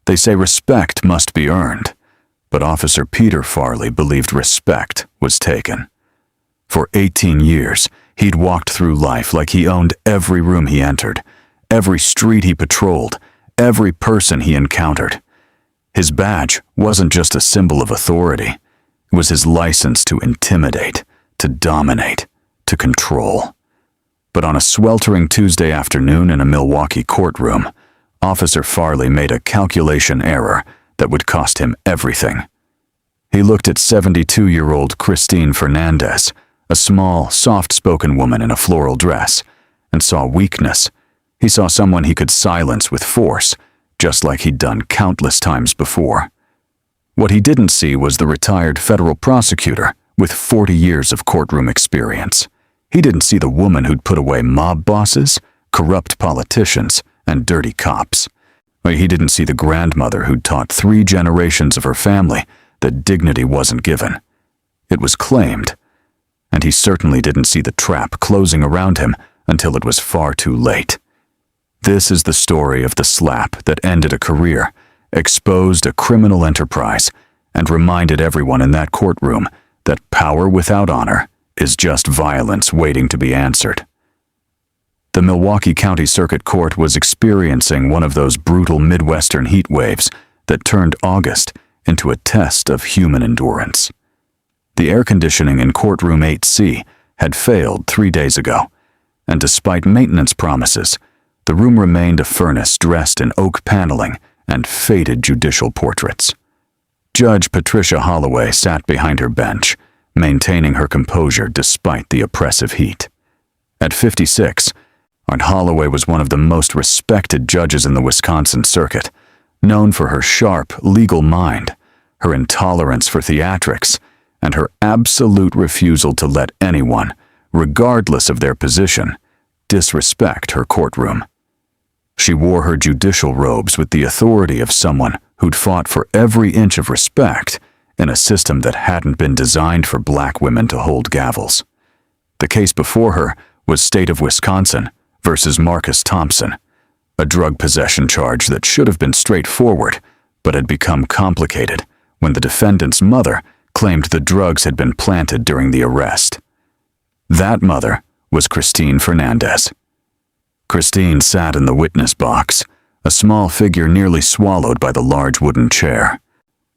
They say respect must be earned, but Officer Peter Farley believed respect was taken. For 18 years, he'd walked through life like he owned every room he entered, every street he patrolled, every person he encountered. His badge wasn't just a symbol of authority. It was his license to intimidate, to dominate, to control. But on a sweltering Tuesday afternoon in a Milwaukee courtroom, Officer Farley made a calculation error that would cost him everything. He looked at 72-year-old Christine Fernandez, a small, soft-spoken woman in a floral dress, and saw weakness. He saw someone he could silence with force, just like he'd done countless times before. What he didn't see was the retired federal prosecutor with 40 years of courtroom experience. He didn't see the woman who'd put away mob bosses, corrupt politicians, and dirty cops. He didn't see the grandmother who'd taught 3 generations of her family that dignity wasn't given. It was claimed. And he certainly didn't see the trap closing around him until it was far too late. This is the story of the slap that ended a career, exposed a criminal enterprise, and reminded everyone in that courtroom that power without honor is just violence waiting to be answered. The Milwaukee County Circuit Court was experiencing one of those brutal Midwestern heat waves that turned August into a test of human endurance. The air conditioning in courtroom 8C had failed 3 days ago, and despite maintenance promises, the room remained a furnace dressed in oak paneling and faded judicial portraits. Judge Patricia Holloway sat behind her bench, maintaining her composure despite the oppressive heat. At 56, Aunt Holloway was one of the most respected judges in the Wisconsin circuit, known for her sharp, legal mind, her intolerance for theatrics, and her absolute refusal to let anyone, regardless of their position, disrespect her courtroom. She wore her judicial robes with the authority of someone who'd fought for every inch of respect in a system that hadn't been designed for black women to hold gavels. The case before her was State of Wisconsin versus Marcus Thompson, a drug possession charge that should have been straightforward but had become complicated when the defendant's mother claimed the drugs had been planted during the arrest. That mother was Christine Fernandez. Christine sat in the witness box, a small figure nearly swallowed by the large wooden chair.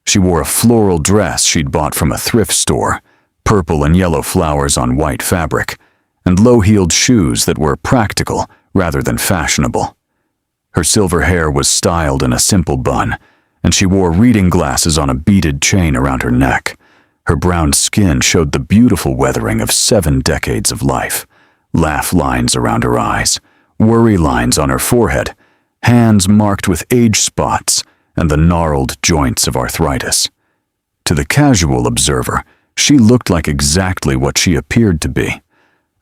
She wore a floral dress she'd bought from a thrift store, purple and yellow flowers on white fabric, and low-heeled shoes that were practical rather than fashionable. Her silver hair was styled in a simple bun, and she wore reading glasses on a beaded chain around her neck. Her brown skin showed the beautiful weathering of 7 decades of life, laugh lines around her eyes, worry lines on her forehead, hands marked with age spots, and the gnarled joints of arthritis. To the casual observer, she looked like exactly what she appeared to be,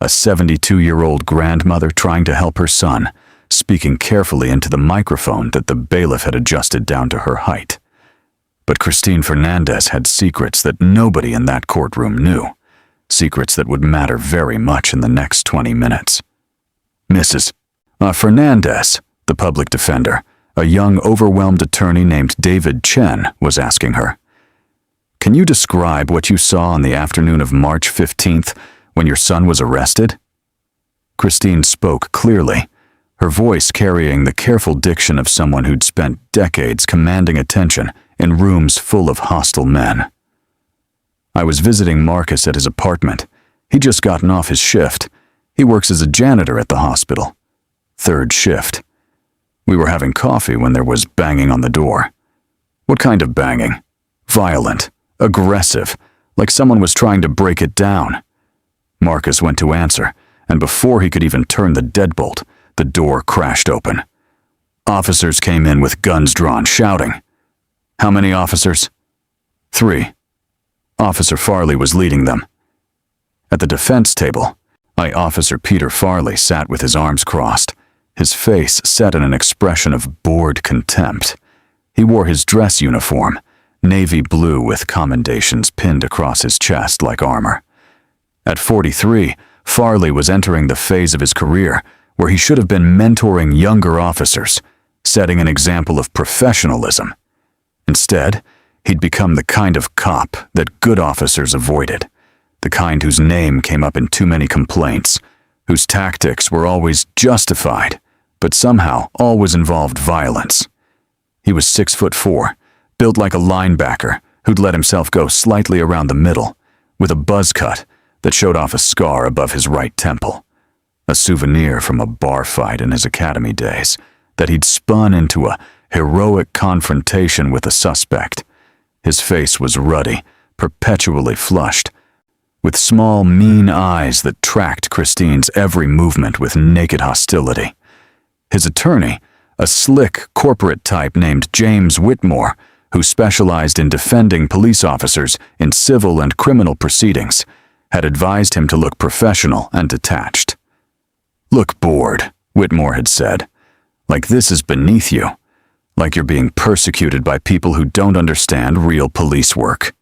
a 72-year-old grandmother trying to help her son, speaking carefully into the microphone that the bailiff had adjusted down to her height. But Christine Fernandez had secrets that nobody in that courtroom knew, secrets that would matter very much in the next 20 minutes. Mrs. Fernandez, the public defender, a young, overwhelmed attorney named David Chen, was asking her, "Can you describe what you saw on the afternoon of March 15th when your son was arrested?" Christine spoke clearly, her voice carrying the careful diction of someone who'd spent decades commanding attention in rooms full of hostile men. "I was visiting Marcus at his apartment. He'd just gotten off his shift. He works as a janitor at the hospital. 3rd shift. We were having coffee when there was banging on the door." "What kind of banging?" "Violent, aggressive, like someone was trying to break it down." Marcus went to answer, and before he could even turn the deadbolt, the door crashed open. Officers came in with guns drawn, shouting. "How many officers?" "3. Officer Farley was leading them." At the defense table, Officer Peter Farley sat with his arms crossed, his face set in an expression of bored contempt. He wore his dress uniform, navy blue with commendations pinned across his chest like armor. At 43, Farley was entering the phase of his career where he should have been mentoring younger officers, setting an example of professionalism. Instead, he'd become the kind of cop that good officers avoided, the kind whose name came up in too many complaints, whose tactics were always justified, but somehow always involved violence. He was 6'4", built like a linebacker who'd let himself go slightly around the middle, with a buzz cut that showed off a scar above his right temple, a souvenir from a bar fight in his academy days that he'd spun into a heroic confrontation with a suspect. His face was ruddy, perpetually flushed, with small, mean eyes that tracked Christine's every movement with naked hostility. His attorney, a slick corporate type named James Whitmore, who specialized in defending police officers in civil and criminal proceedings, had advised him to look professional and detached. "Look bored," Whitmore had said. "Like this is beneath you. Like you're being persecuted by people who don't understand real police work."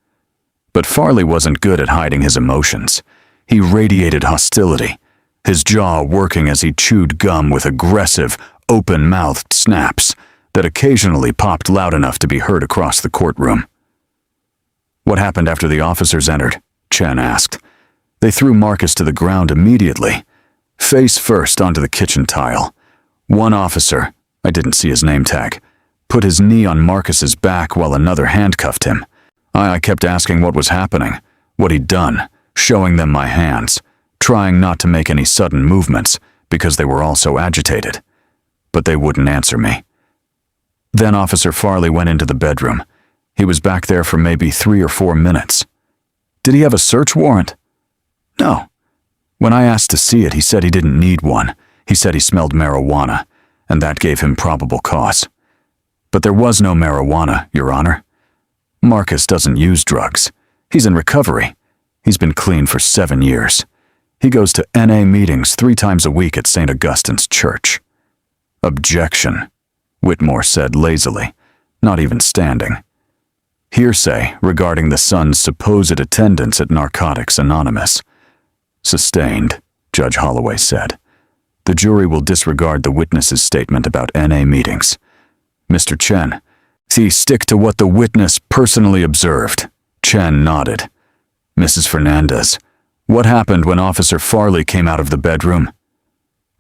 But Farley wasn't good at hiding his emotions. He radiated hostility, his jaw working as he chewed gum with aggressive, open-mouthed snaps that occasionally popped loud enough to be heard across the courtroom. "What happened after the officers entered?" Chen asked. "They threw Marcus to the ground immediately, face first onto the kitchen tile. One officer, I didn't see his name tag, put his knee on Marcus's back while another handcuffed him. I kept asking what was happening, what he'd done, showing them my hands, trying not to make any sudden movements because they were all so agitated. But they wouldn't answer me. Then Officer Farley went into the bedroom. He was back there for maybe 3 or 4 minutes. Did he have a search warrant? No. When I asked to see it, he said he didn't need one. He said he smelled marijuana, and that gave him probable cause. But there was no marijuana, Your Honor. Marcus doesn't use drugs. He's in recovery. He's been clean for 7 years. He goes to NA meetings 3 times a week at St. Augustine's Church." "Objection," Whitmore said lazily, not even standing. "Hearsay regarding the son's supposed attendance at Narcotics Anonymous." "Sustained," Judge Holloway said. "The jury will disregard the witness's statement about NA meetings." "Mr. Chen, stick to what the witness personally observed." Chen nodded. "Mrs. Fernandez, what happened when Officer Farley came out of the bedroom?"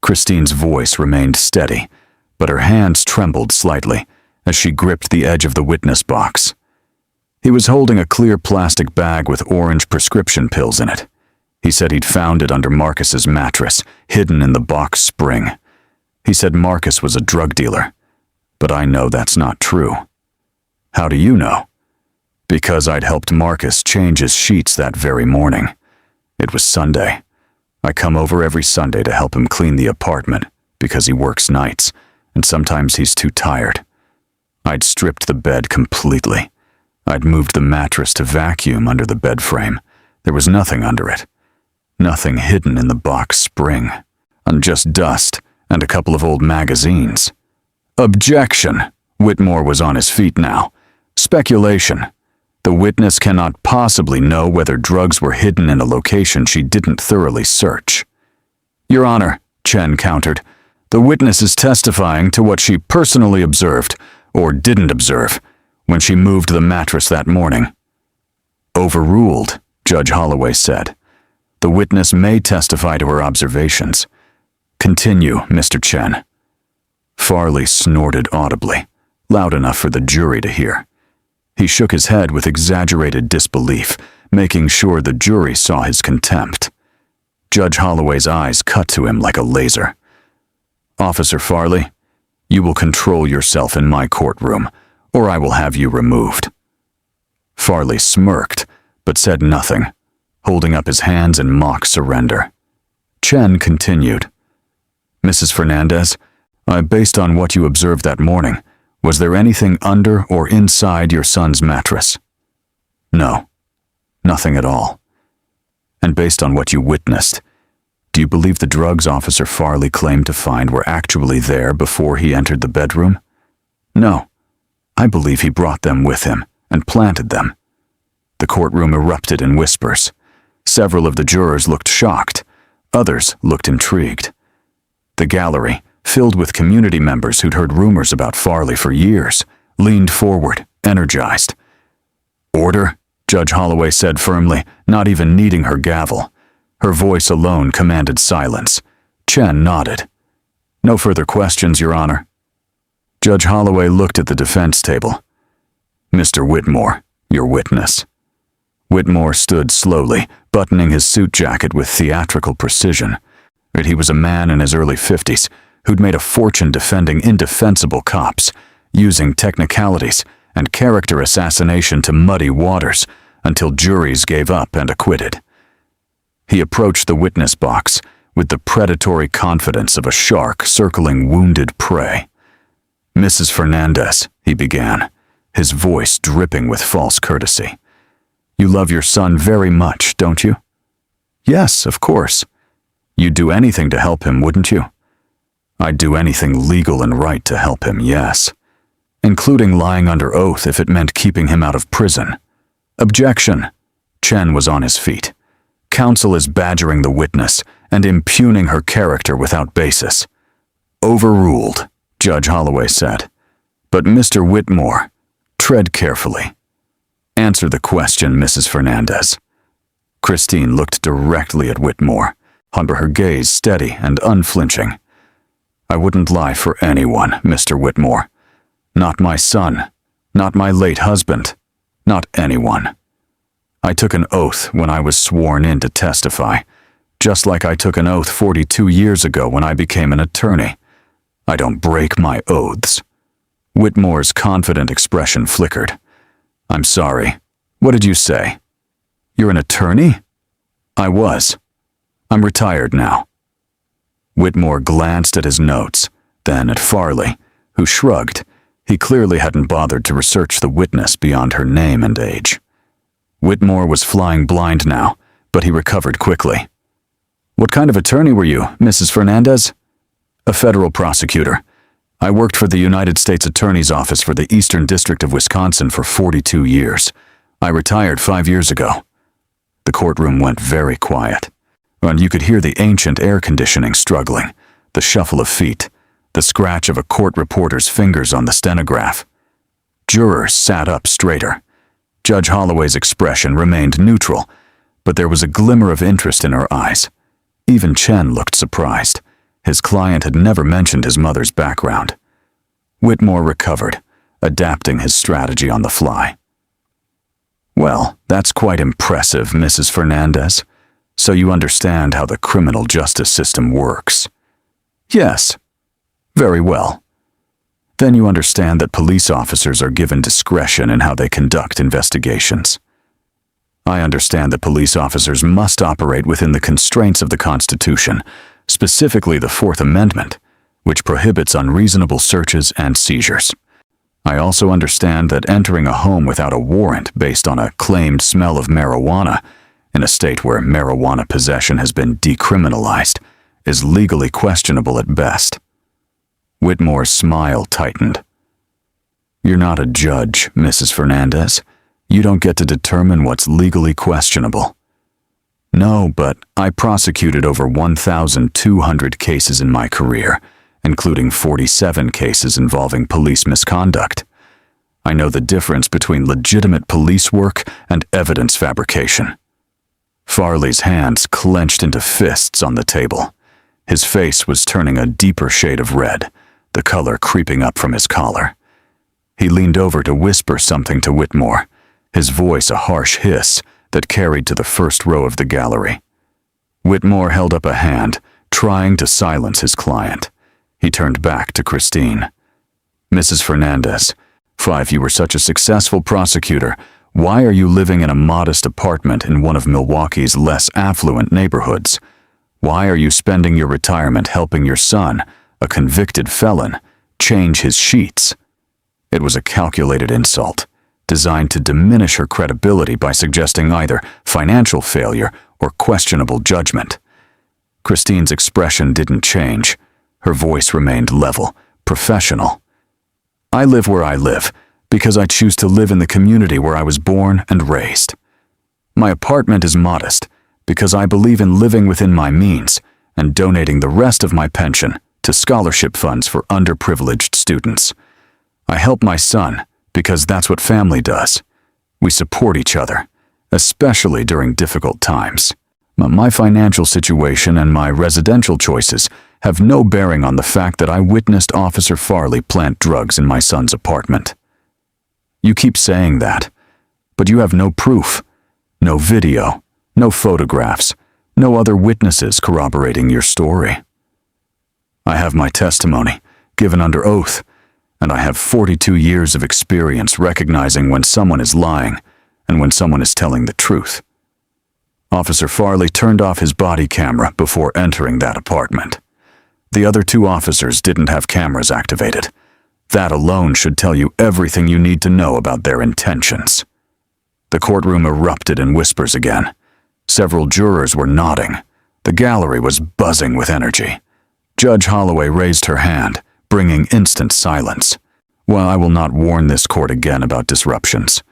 Christine's voice remained steady, but her hands trembled slightly as she gripped the edge of the witness box. "He was holding a clear plastic bag with orange prescription pills in it. He said he'd found it under Marcus's mattress, hidden in the box spring. He said Marcus was a drug dealer, but I know that's not true." "How do you know?" "Because I'd helped Marcus change his sheets that very morning. It was Sunday. I come over every Sunday to help him clean the apartment because he works nights, and sometimes he's too tired. I'd stripped the bed completely. I'd moved the mattress to vacuum under the bed frame. There was nothing under it. Nothing hidden in the box spring, and just dust and a couple of old magazines." "Objection!" Whitmore was on his feet now. "Speculation. The witness cannot possibly know whether drugs were hidden in a location she didn't thoroughly search." "Your Honor," Chen countered, "the witness is testifying to what she personally observed, or didn't observe, when she moved the mattress that morning." "Overruled," Judge Holloway said. "The witness may testify to her observations. Continue, Mr. Chen." Farley snorted audibly, loud enough for the jury to hear. He shook his head with exaggerated disbelief, making sure the jury saw his contempt. Judge Holloway's eyes cut to him like a laser. "Officer Farley, you will control yourself in my courtroom, or I will have you removed." Farley smirked, but said nothing, holding up his hands in mock surrender. Chen continued. "Mrs. Fernandez, based on what you observed that morning, was there anything under or inside your son's mattress?" "No, nothing at all." "And based on what you witnessed, do you believe the drugs Officer Farley claimed to find were actually there before he entered the bedroom?" "No, I believe he brought them with him and planted them." The courtroom erupted in whispers. Several of the jurors looked shocked. Others looked intrigued. The gallery, filled with community members who'd heard rumors about Farley for years, leaned forward, energized. "Order," Judge Holloway said firmly, not even needing her gavel. Her voice alone commanded silence. Chen nodded. "No further questions, Your Honor." Judge Holloway looked at the defense table. "Mr. Whitmore, your witness." Whitmore stood slowly, buttoning his suit jacket with theatrical precision. He was a man in his early 50s who'd made a fortune defending indefensible cops, using technicalities and character assassination to muddy waters until juries gave up and acquitted. He approached the witness box with the predatory confidence of a shark circling wounded prey. "Mrs. Fernandez," he began, his voice dripping with false courtesy. "You love your son very much, don't you?" "Yes, of course." "You'd do anything to help him, wouldn't you?" "I'd do anything legal and right to help him, yes. Including lying under oath if it meant keeping him out of prison." "Objection." Chen was on his feet. "Counsel is badgering the witness and impugning her character without basis." "Overruled," Judge Holloway said. "But Mr. Whitmore, tread carefully. Answer the question, Mrs. Fernandez." Christine looked directly at Whitmore, under her gaze steady and unflinching. "I wouldn't lie for anyone, Mr. Whitmore. Not my son, not my late husband, not anyone. I took an oath when I was sworn in to testify, just like I took an oath 42 years ago when I became an attorney. I don't break my oaths." Whitmore's confident expression flickered. "I'm sorry. What did you say?" "You're an attorney?" "I was. I'm retired now." Whitmore glanced at his notes, then at Farley, who shrugged. He clearly hadn't bothered to research the witness beyond her name and age. Whitmore was flying blind now, but he recovered quickly. "What kind of attorney were you, Mrs. Fernandez?" "A federal prosecutor. I worked for the United States Attorney's Office for the Eastern District of Wisconsin for 42 years. I retired 5 years ago." The courtroom went very quiet, and you could hear the ancient air conditioning struggling, the shuffle of feet, the scratch of a court reporter's fingers on the stenograph. Jurors sat up straighter. Judge Holloway's expression remained neutral, but there was a glimmer of interest in her eyes. Even Chen looked surprised. His client had never mentioned his mother's background. Whitmore recovered, adapting his strategy on the fly. "Well, that's quite impressive, Mrs. Fernandez. So you understand how the criminal justice system works?" "Yes." "Very well. Then you understand that police officers are given discretion in how they conduct investigations." "I understand that police officers must operate within the constraints of the Constitution, specifically the Fourth Amendment, which prohibits unreasonable searches and seizures. I also understand that entering a home without a warrant based on a claimed smell of marijuana, in a state where marijuana possession has been decriminalized, is legally questionable at best." Whitmore's smile tightened. "You're not a judge, Mrs. Fernandez. You don't get to determine what's legally questionable." "No, but I prosecuted over 1,200 cases in my career, including 47 cases involving police misconduct. I know the difference between legitimate police work and evidence fabrication." Farley's hands clenched into fists on the table. His face was turning a deeper shade of red, the color creeping up from his collar. He leaned over to whisper something to Whitmore, his voice a harsh hiss that carried to the first row of the gallery. Whitmore held up a hand, trying to silence his client. He turned back to Christine. "Mrs. Fernandez, if you were such a successful prosecutor, why are you living in a modest apartment in one of Milwaukee's less affluent neighborhoods? Why are you spending your retirement helping your son, a convicted felon, change his sheets?" It was a calculated insult, designed to diminish her credibility by suggesting either financial failure or questionable judgment. Christine's expression didn't change. Her voice remained level, professional. "I live where I live because I choose to live in the community where I was born and raised. My apartment is modest because I believe in living within my means and donating the rest of my pension to scholarship funds for underprivileged students. I help my son because that's what family does. We support each other, especially during difficult times. My financial situation and my residential choices have no bearing on the fact that I witnessed Officer Farley plant drugs in my son's apartment. You keep saying that, but you have no proof, no video, no photographs, no other witnesses corroborating your story. I have my testimony, given under oath, and I have 42 years of experience recognizing when someone is lying and when someone is telling the truth. Officer Farley turned off his body camera before entering that apartment. The other two officers didn't have cameras activated. That alone should tell you everything you need to know about their intentions. The courtroom erupted in whispers again. Several jurors were nodding. The gallery was buzzing with energy. Judge Holloway raised her hand, bringing instant silence. While I will not warn this court again about disruptions,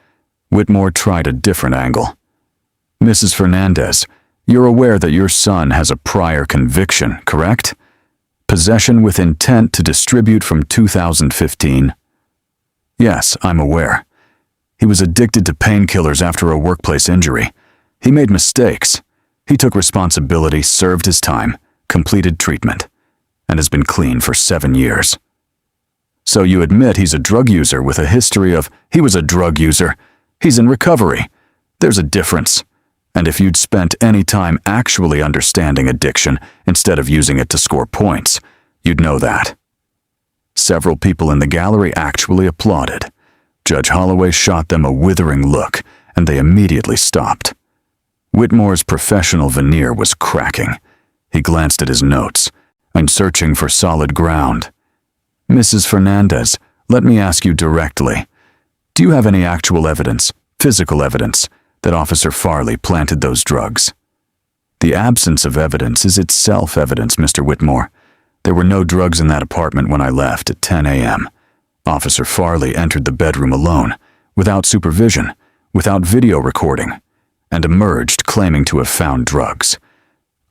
Whitmore tried a different angle. Mrs. Fernandez, you're aware that your son has a prior conviction, correct? Possession with intent to distribute from 2015. Yes, I'm aware. He was addicted to painkillers after a workplace injury. He made mistakes. He took responsibility, served his time, completed treatment, and has been clean for 7 years. So you admit he's a drug user with a history of, he was a drug user. He's in recovery. There's a difference. And if you'd spent any time actually understanding addiction instead of using it to score points, you'd know that. Several people in the gallery actually applauded. Judge Holloway shot them a withering look, and they immediately stopped. Whitmore's professional veneer was cracking. He glanced at his notes. I'm searching for solid ground. Mrs. Fernandez, let me ask you directly. Do you have any actual evidence, physical evidence, that Officer Farley planted those drugs? The absence of evidence is itself evidence, Mr. Whitmore. There were no drugs in that apartment when I left at 10 a.m. Officer Farley entered the bedroom alone, without supervision, without video recording, and emerged claiming to have found drugs.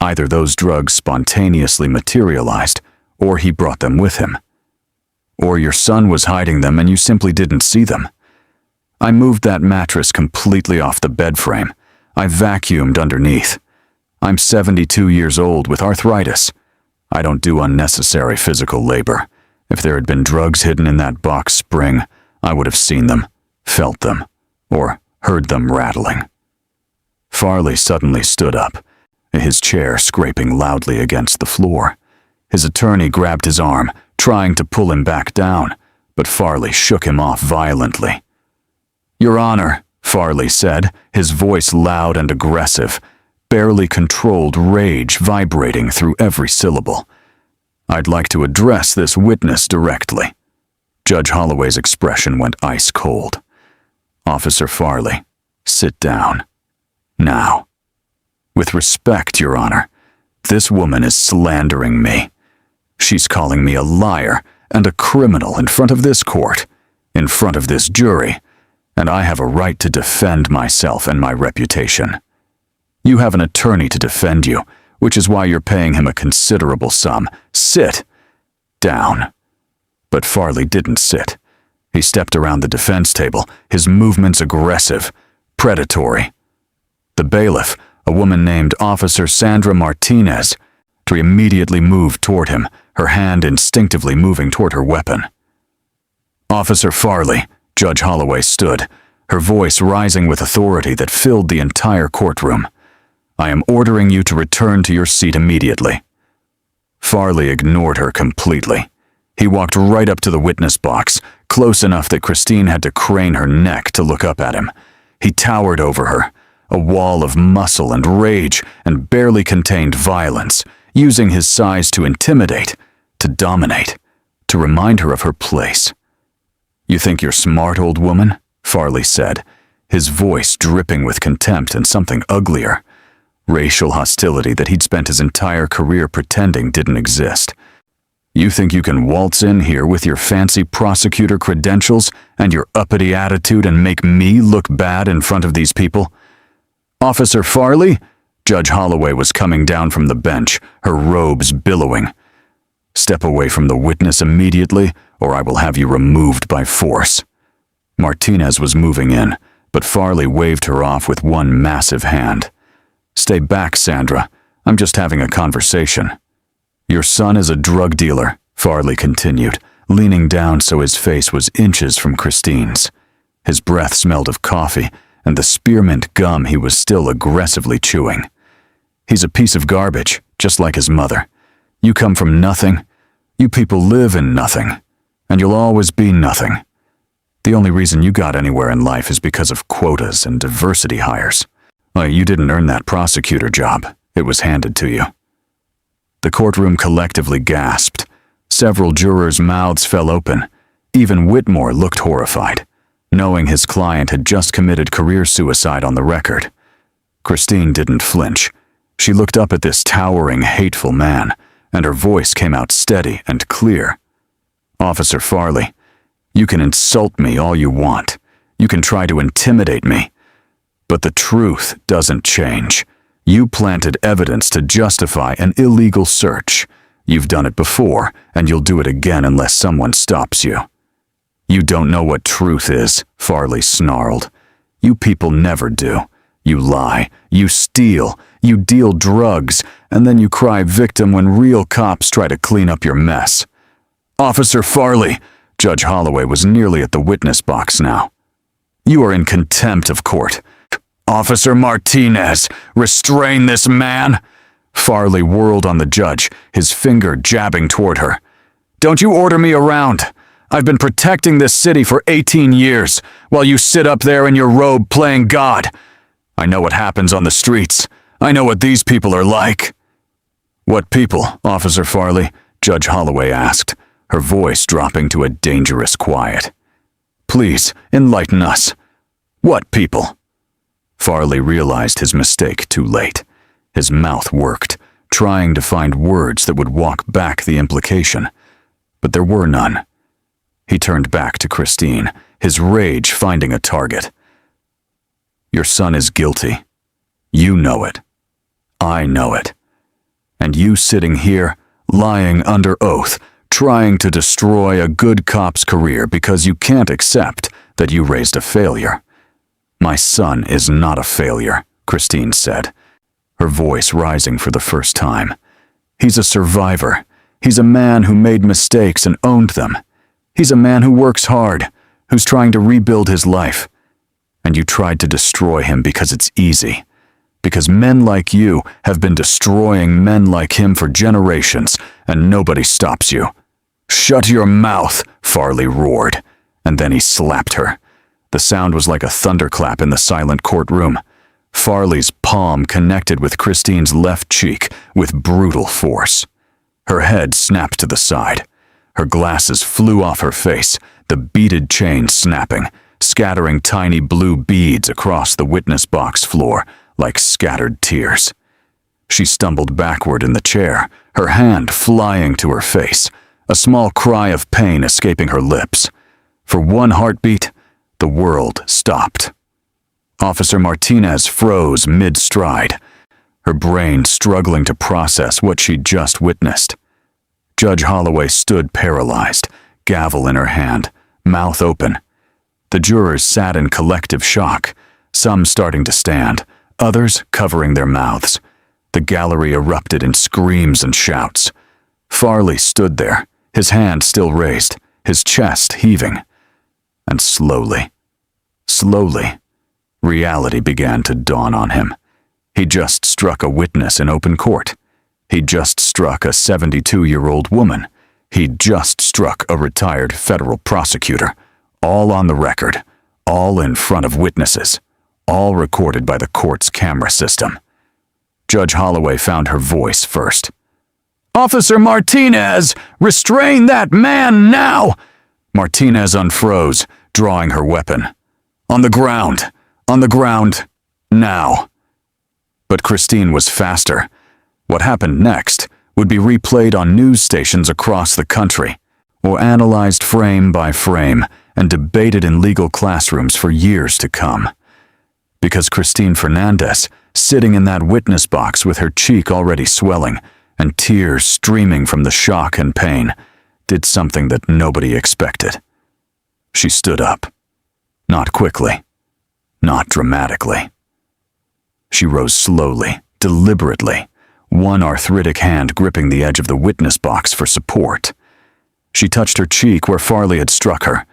Either those drugs spontaneously materialized, or he brought them with him. Or your son was hiding them and you simply didn't see them. I moved that mattress completely off the bed frame. I vacuumed underneath. I'm 72 years old with arthritis. I don't do unnecessary physical labor. If there had been drugs hidden in that box spring, I would have seen them, felt them, or heard them rattling. Farley suddenly stood up, his chair scraping loudly against the floor. His attorney grabbed his arm, trying to pull him back down, but Farley shook him off violently. Your Honor, Farley said, his voice loud and aggressive, barely controlled rage vibrating through every syllable. I'd like to address this witness directly. Judge Holloway's expression went ice cold. Officer Farley, sit down. Now. With respect, Your Honor, this woman is slandering me. She's calling me a liar and a criminal in front of this court, in front of this jury, and I have a right to defend myself and my reputation. You have an attorney to defend you, which is why you're paying him a considerable sum. Sit down. But Farley didn't sit. He stepped around the defense table, his movements aggressive, predatory. The bailiff, a woman named Officer Sandra Martinez, immediately moved toward him, her hand instinctively moving toward her weapon. Officer Farley, Judge Holloway stood, her voice rising with authority that filled the entire courtroom. I am ordering you to return to your seat immediately. Farley ignored her completely. He walked right up to the witness box, close enough that Christine had to crane her neck to look up at him. He towered over her, a wall of muscle and rage and barely contained violence, using his size to intimidate, to dominate, to remind her of her place. You think you're smart, old woman? Farley said, his voice dripping with contempt and something uglier, racial hostility that he'd spent his entire career pretending didn't exist. You think you can waltz in here with your fancy prosecutor credentials and your uppity attitude and make me look bad in front of these people? Officer Farley? Judge Holloway was coming down from the bench, her robes billowing. Step away from the witness immediately, or I will have you removed by force." Martinez was moving in, but Farley waved her off with one massive hand. "Stay back, Sandra. I'm just having a conversation." "Your son is a drug dealer," Farley continued, leaning down so his face was inches from Christine's. His breath smelled of coffee and the spearmint gum he was still aggressively chewing. "He's a piece of garbage, just like his mother. You come from nothing. You people live in nothing. And you'll always be nothing. The only reason you got anywhere in life is because of quotas and diversity hires. You didn't earn that prosecutor job. It was handed to you." The courtroom collectively gasped. Several jurors' mouths fell open. Even Whitmore looked horrified, knowing his client had just committed career suicide on the record. Christine didn't flinch. She looked up at this towering, hateful man, and her voice came out steady and clear. "Officer Farley, you can insult me all you want. You can try to intimidate me. But the truth doesn't change. You planted evidence to justify an illegal search. You've done it before, and you'll do it again unless someone stops you." "You don't know what truth is," Farley snarled. "You people never do. You lie, you steal, you deal drugs, and then you cry victim when real cops try to clean up your mess." "Officer Farley," Judge Holloway was nearly at the witness box now. "You are in contempt of court." "Officer Martinez, restrain this man!" Farley whirled on the judge, his finger jabbing toward her. "Don't you order me around. I've been protecting this city for 18 years, while you sit up there in your robe playing God. I know what happens on the streets. I know what these people are like." "What people, Officer Farley?" Judge Holloway asked, her voice dropping to a dangerous quiet. "Please, enlighten us. What people?" Farley realized his mistake too late. His mouth worked, trying to find words that would walk back the implication. But there were none. He turned back to Christine, his rage finding a target. "Your son is guilty. You know it. I know it. And you sitting here, lying under oath, trying to destroy a good cop's career because you can't accept that you raised a failure." "My son is not a failure," Christine said, her voice rising for the first time. "He's a survivor. He's a man who made mistakes and owned them. He's a man who works hard, who's trying to rebuild his life. And you tried to destroy him because it's easy. Because men like you have been destroying men like him for generations, and nobody stops you." "Shut your mouth," Farley roared, and then he slapped her. The sound was like a thunderclap in the silent courtroom. Farley's palm connected with Christine's left cheek with brutal force. Her head snapped to the side. Her glasses flew off her face, the beaded chain snapping, scattering tiny blue beads across the witness box floor like scattered tears. She stumbled backward in the chair, her hand flying to her face, a small cry of pain escaping her lips. For one heartbeat, the world stopped. Officer Martinez froze mid-stride, her brain struggling to process what she'd just witnessed. Judge Holloway stood paralyzed, gavel in her hand, mouth open. The jurors sat in collective shock, some starting to stand, others covering their mouths. The gallery erupted in screams and shouts. Farley stood there, his hand still raised, his chest heaving. And slowly, reality began to dawn on him. He just struck a witness in open court. He just struck a 72-year-old woman. He just struck a retired federal prosecutor. All on the record, all in front of witnesses, all recorded by the court's camera system. Judge Holloway found her voice first. "Officer Martinez, restrain that man now!" Martinez unfroze, drawing her weapon. On the ground, now." But Christine was faster. What happened next would be replayed on news stations across the country, or analyzed frame by frame and debated in legal classrooms for years to come. Because Christine Fernandez, sitting in that witness box with her cheek already swelling and tears streaming from the shock and pain, did something that nobody expected. She stood up. Not quickly. Not dramatically. She rose slowly, deliberately, one arthritic hand gripping the edge of the witness box for support. She touched her cheek where Farley had struck her,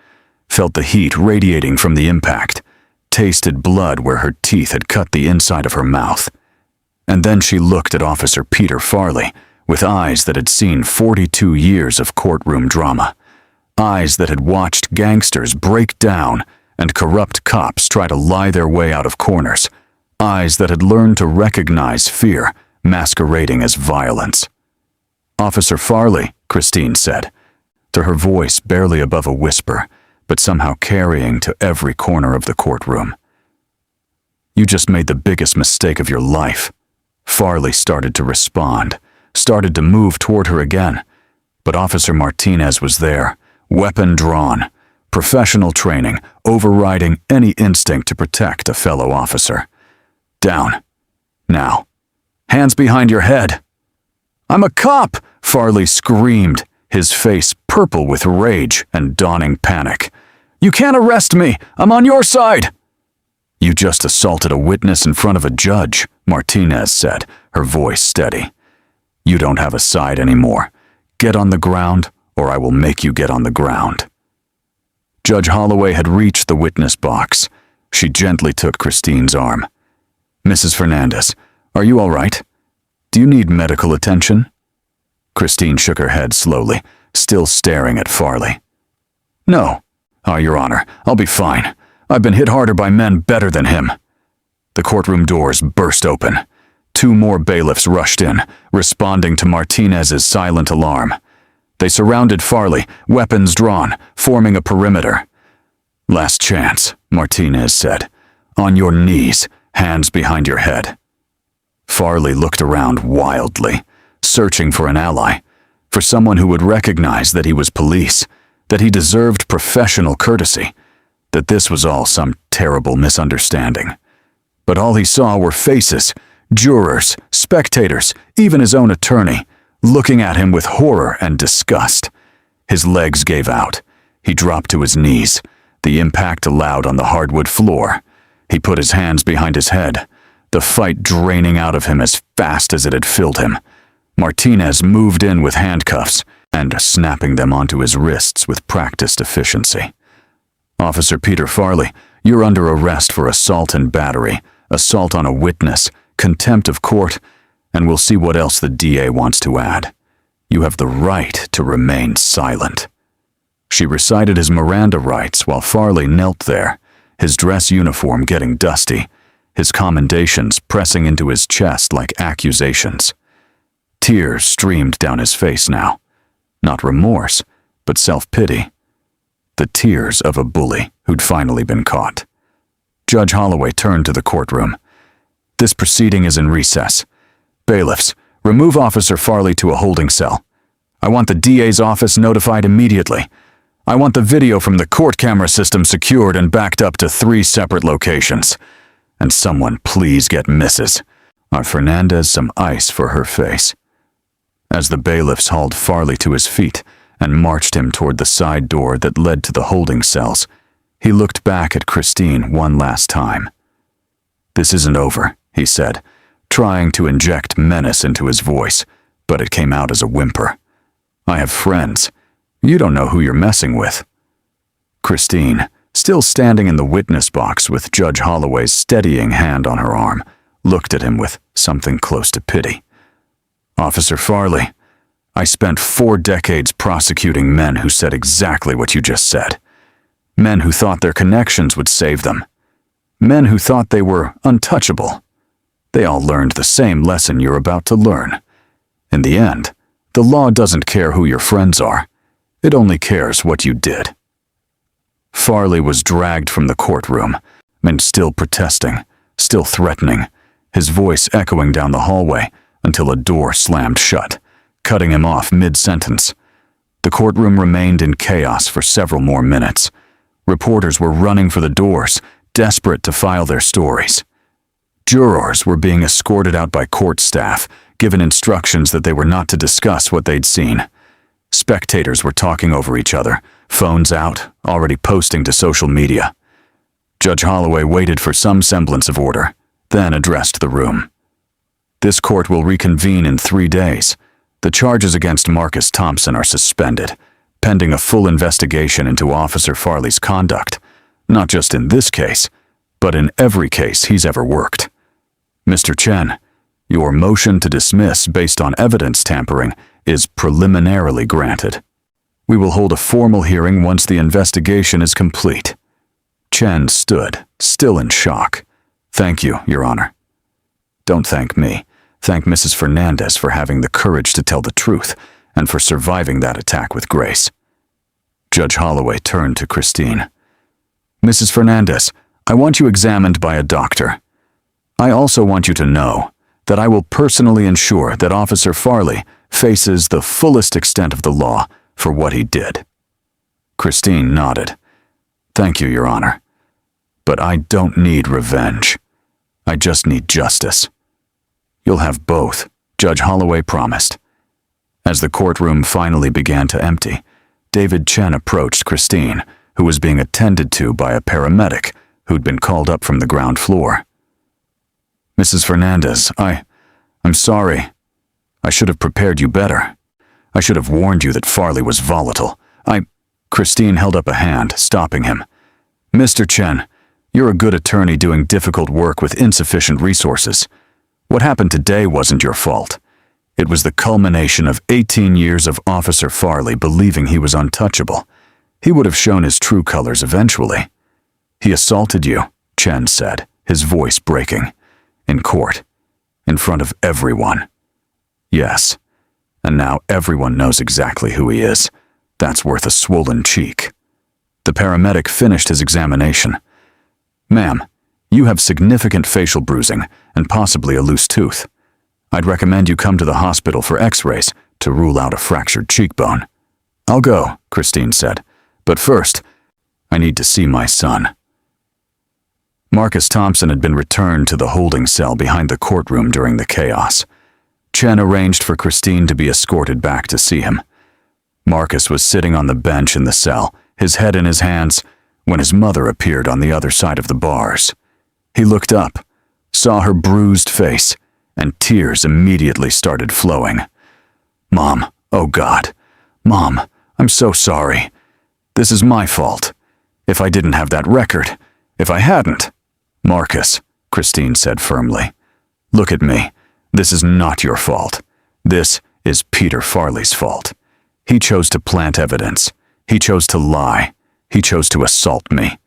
felt the heat radiating from the impact, tasted blood where her teeth had cut the inside of her mouth. And then she looked at Officer Peter Farley with eyes that had seen 42 years of courtroom drama, eyes that had watched gangsters break down and corrupt cops try to lie their way out of corners, eyes that had learned to recognize fear masquerading as violence. "Officer Farley," Christine said, to her voice barely above a whisper, but somehow carrying to every corner of the courtroom. "You just made the biggest mistake of your life." Farley started to respond, started to move toward her again, but Officer Martinez was there, weapon drawn, professional training overriding any instinct to protect a fellow officer. "Down. Now. Hands behind your head." "I'm a cop!" Farley screamed, his face purple with rage and dawning panic. "You can't arrest me! I'm on your side!" "You just assaulted a witness in front of a judge," Martinez said, her voice steady. "You don't have a side anymore. Get on the ground, or I will make you get on the ground." Judge Holloway had reached the witness box. She gently took Christine's arm. "Mrs. Fernandez, are you all right? Do you need medical attention?" Christine shook her head slowly, still staring at Farley. "No. Your Honor, I'll be fine. I've been hit harder by men better than him." The courtroom doors burst open. 2 more bailiffs rushed in, responding to Martinez's silent alarm. They surrounded Farley, weapons drawn, forming a perimeter. "Last chance," Martinez said. "On your knees, hands behind your head." Farley looked around wildly, searching for an ally, for someone who would recognize that he was police, that he deserved professional courtesy, that this was all some terrible misunderstanding. But all he saw were faces, jurors, spectators, even his own attorney, looking at him with horror and disgust. His legs gave out. He dropped to his knees, the impact loud on the hardwood floor. He put his hands behind his head, the fight draining out of him as fast as it had filled him. Martinez moved in with handcuffs and snapping them onto his wrists with practiced efficiency. "Officer Peter Farley, you're under arrest for assault and battery, assault on a witness, contempt of court, and we'll see what else the DA wants to add. You have the right to remain silent." She recited his Miranda rights while Farley knelt there, his dress uniform getting dusty, his commendations pressing into his chest like accusations. Tears streamed down his face now. Not remorse, but self-pity. The tears of a bully who'd finally been caught. Judge Holloway turned to the courtroom. "This proceeding is in recess. Bailiffs, remove Officer Farley to a holding cell. I want the DA's office notified immediately. I want the video from the court camera system secured and backed up to 3 separate locations. And someone please get Mrs. Fernandez some ice for her face." As the bailiffs hauled Farley to his feet and marched him toward the side door that led to the holding cells, he looked back at Christine one last time. "This isn't over," he said, trying to inject menace into his voice, but it came out as a whimper. "I have friends. You don't know who you're messing with." Christine, still standing in the witness box with Judge Holloway's steadying hand on her arm, looked at him with something close to pity. "Officer Farley, I spent 4 decades prosecuting men who said exactly what you just said. Men who thought their connections would save them. Men who thought they were untouchable. They all learned the same lesson you're about to learn. In the end, the law doesn't care who your friends are. It only cares what you did." Farley was dragged from the courtroom, and still protesting, still threatening, his voice echoing down the hallway until a door slammed shut, cutting him off mid-sentence. The courtroom remained in chaos for several more minutes. Reporters were running for the doors, desperate to file their stories. Jurors were being escorted out by court staff, given instructions that they were not to discuss what they'd seen. Spectators were talking over each other, phones out, already posting to social media. Judge Holloway waited for some semblance of order, then addressed the room. This court will reconvene in 3 days. The charges against Marcus Thompson are suspended, pending a full investigation into Officer Farley's conduct, not just in this case, but in every case he's ever worked. Mr. Chen, your motion to dismiss based on evidence tampering is preliminarily granted. We will hold a formal hearing once the investigation is complete. Chen stood, still in shock. Thank you, Your Honor. Don't thank me. Thank Mrs. Fernandez for having the courage to tell the truth and for surviving that attack with grace. Judge Holloway turned to Christine. Mrs. Fernandez, I want you examined by a doctor. I also want you to know that I will personally ensure that Officer Farley faces the fullest extent of the law for what he did. Christine nodded. Thank you, Your Honor. But I don't need revenge. I just need justice. You'll have both, Judge Holloway promised. As the courtroom finally began to empty, David Chen approached Christine, who was being attended to by a paramedic who'd been called up from the ground floor. Mrs. Fernandez, I'm sorry. I should have prepared you better. I should have warned you that Farley was volatile. Christine held up a hand, stopping him. Mr. Chen, you're a good attorney doing difficult work with insufficient resources. What happened today wasn't your fault. It was the culmination of 18 years of Officer Farley believing he was untouchable. He would have shown his true colors eventually. He assaulted you, Chen said, his voice breaking. In court. In front of everyone. Yes. And now everyone knows exactly who he is. That's worth a swollen cheek. The paramedic finished his examination. Ma'am, you have significant facial bruising and possibly a loose tooth. I'd recommend you come to the hospital for x-rays to rule out a fractured cheekbone. I'll go, Christine said. But first, I need to see my son. Marcus Thompson had been returned to the holding cell behind the courtroom during the chaos. Chen arranged for Christine to be escorted back to see him. Marcus was sitting on the bench in the cell, his head in his hands, when his mother appeared on the other side of the bars. He looked up, saw her bruised face, and tears immediately started flowing. Mom, oh God. Mom, I'm so sorry. This is my fault. If I didn't have that record, if I hadn't. Marcus, Christine said firmly. Look at me. This is not your fault. This is Peter Farley's fault. He chose to plant evidence. He chose to lie. He chose to assault me.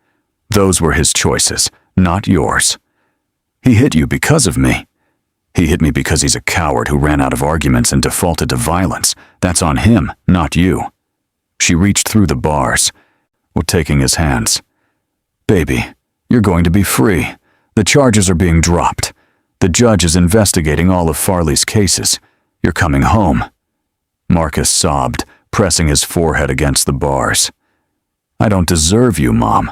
Those were his choices, not yours. He hit you because of me. He hit me because he's a coward who ran out of arguments and defaulted to violence. That's on him, not you. She reached through the bars, taking his hands. Baby, you're going to be free. The charges are being dropped. The judge is investigating all of Farley's cases. You're coming home. Marcus sobbed, pressing his forehead against the bars. I don't deserve you, Mom.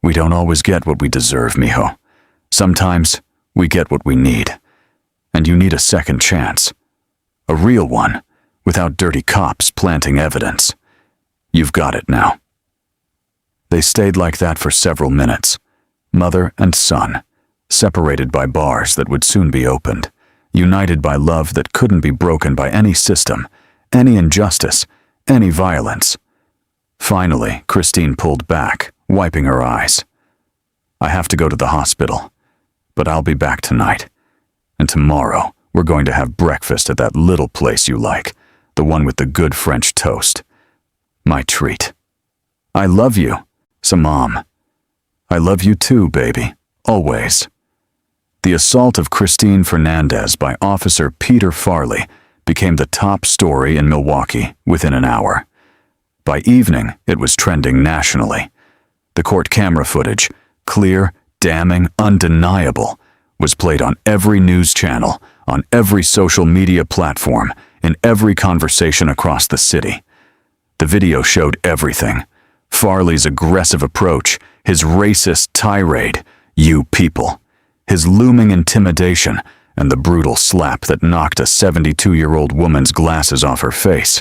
We don't always get what we deserve, mijo. Sometimes we get what we need. And you need a second chance. A real one, without dirty cops planting evidence. You've got it now. They stayed like that for several minutes, mother and son, separated by bars that would soon be opened, united by love that couldn't be broken by any system, any injustice, any violence. Finally, Christine pulled back, wiping her eyes. I have to go to the hospital, but I'll be back tonight. And tomorrow, we're going to have breakfast at that little place you like, the one with the good French toast. My treat. I love you, Mom. I love you too, baby, always. The assault of Christine Fernandez by Officer Peter Farley became the top story in Milwaukee within an hour. By evening, it was trending nationally. The court camera footage, clear, damning, undeniable, was played on every news channel, on every social media platform, in every conversation across the city. The video showed everything. Farley's aggressive approach, his racist tirade, you people, his looming intimidation, and the brutal slap that knocked a 72-year-old woman's glasses off her face.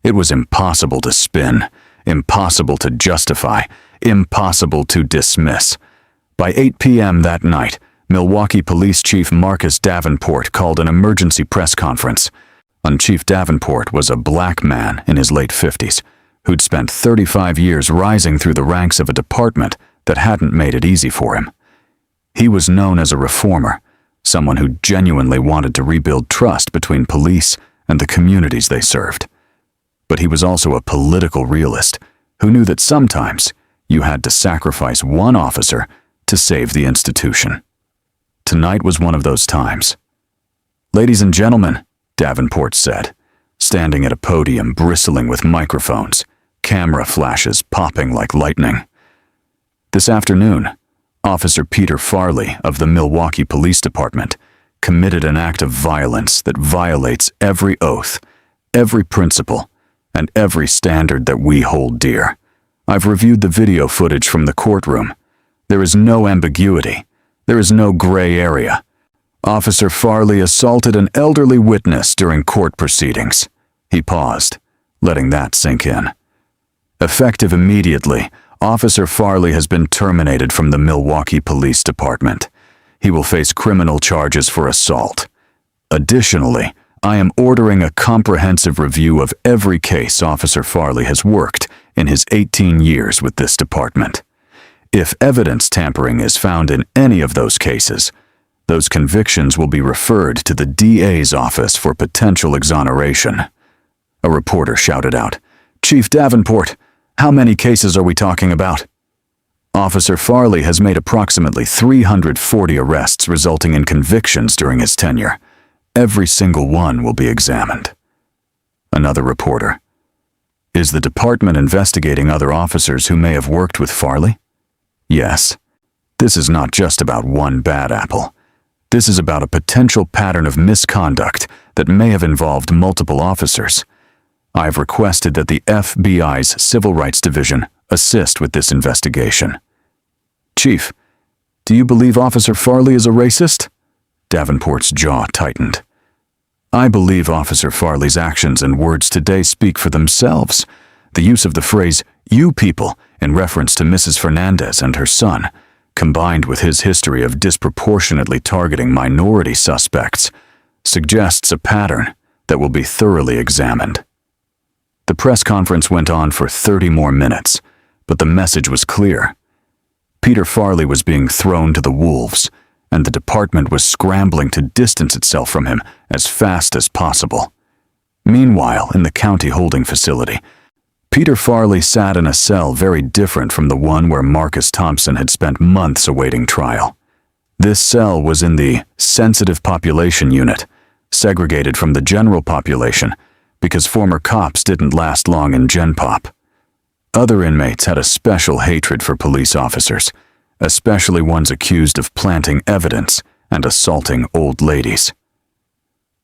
It was impossible to spin, impossible to justify, impossible to dismiss. By 8 p.m. that night, Milwaukee Police Chief Marcus Davenport called an emergency press conference. Chief Davenport was a black man in his late 50s who'd spent 35 years rising through the ranks of a department that hadn't made it easy for him. He was known as a reformer, someone who genuinely wanted to rebuild trust between police and the communities they served. But he was also a political realist who knew that sometimes you had to sacrifice one officer to save the institution. Tonight was one of those times. "Ladies and gentlemen," Davenport said, standing at a podium bristling with microphones, camera flashes popping like lightning. "This afternoon, Officer Peter Farley of the Milwaukee Police Department committed an act of violence that violates every oath, every principle, and every standard that we hold dear. I've reviewed the video footage from the courtroom. There is no ambiguity. There is no gray area. Officer Farley assaulted an elderly witness during court proceedings." He paused, letting that sink in. "Effective immediately, Officer Farley has been terminated from the Milwaukee Police Department. He will face criminal charges for assault. Additionally, I am ordering a comprehensive review of every case Officer Farley has worked in his 18 years with this department. If evidence tampering is found in any of those cases, those convictions will be referred to the DA's office for potential exoneration." A reporter shouted out, "Chief Davenport, how many cases are we talking about?" "Officer Farley has made approximately 340 arrests resulting in convictions during his tenure. Every single one will be examined." Another reporter, "Is the department investigating other officers who may have worked with Farley?" "Yes. This is not just about one bad apple. This is about a potential pattern of misconduct that may have involved multiple officers. I've requested that the FBI's Civil Rights Division assist with this investigation." "Chief, do you believe Officer Farley is a racist?" Davenport's jaw tightened. "I believe Officer Farley's actions and words today speak for themselves. The use of the phrase, 'you people,' in reference to Mrs. Fernandez and her son, combined with his history of disproportionately targeting minority suspects, suggests a pattern that will be thoroughly examined." The press conference went on for 30 more minutes, but the message was clear. Peter Farley was being thrown to the wolves, and the department was scrambling to distance itself from him as fast as possible. Meanwhile, in the county holding facility, Peter Farley sat in a cell very different from the one where Marcus Thompson had spent months awaiting trial. This cell was in the sensitive population unit, segregated from the general population, because former cops didn't last long in Gen Pop. Other inmates had a special hatred for police officers, especially ones accused of planting evidence and assaulting old ladies.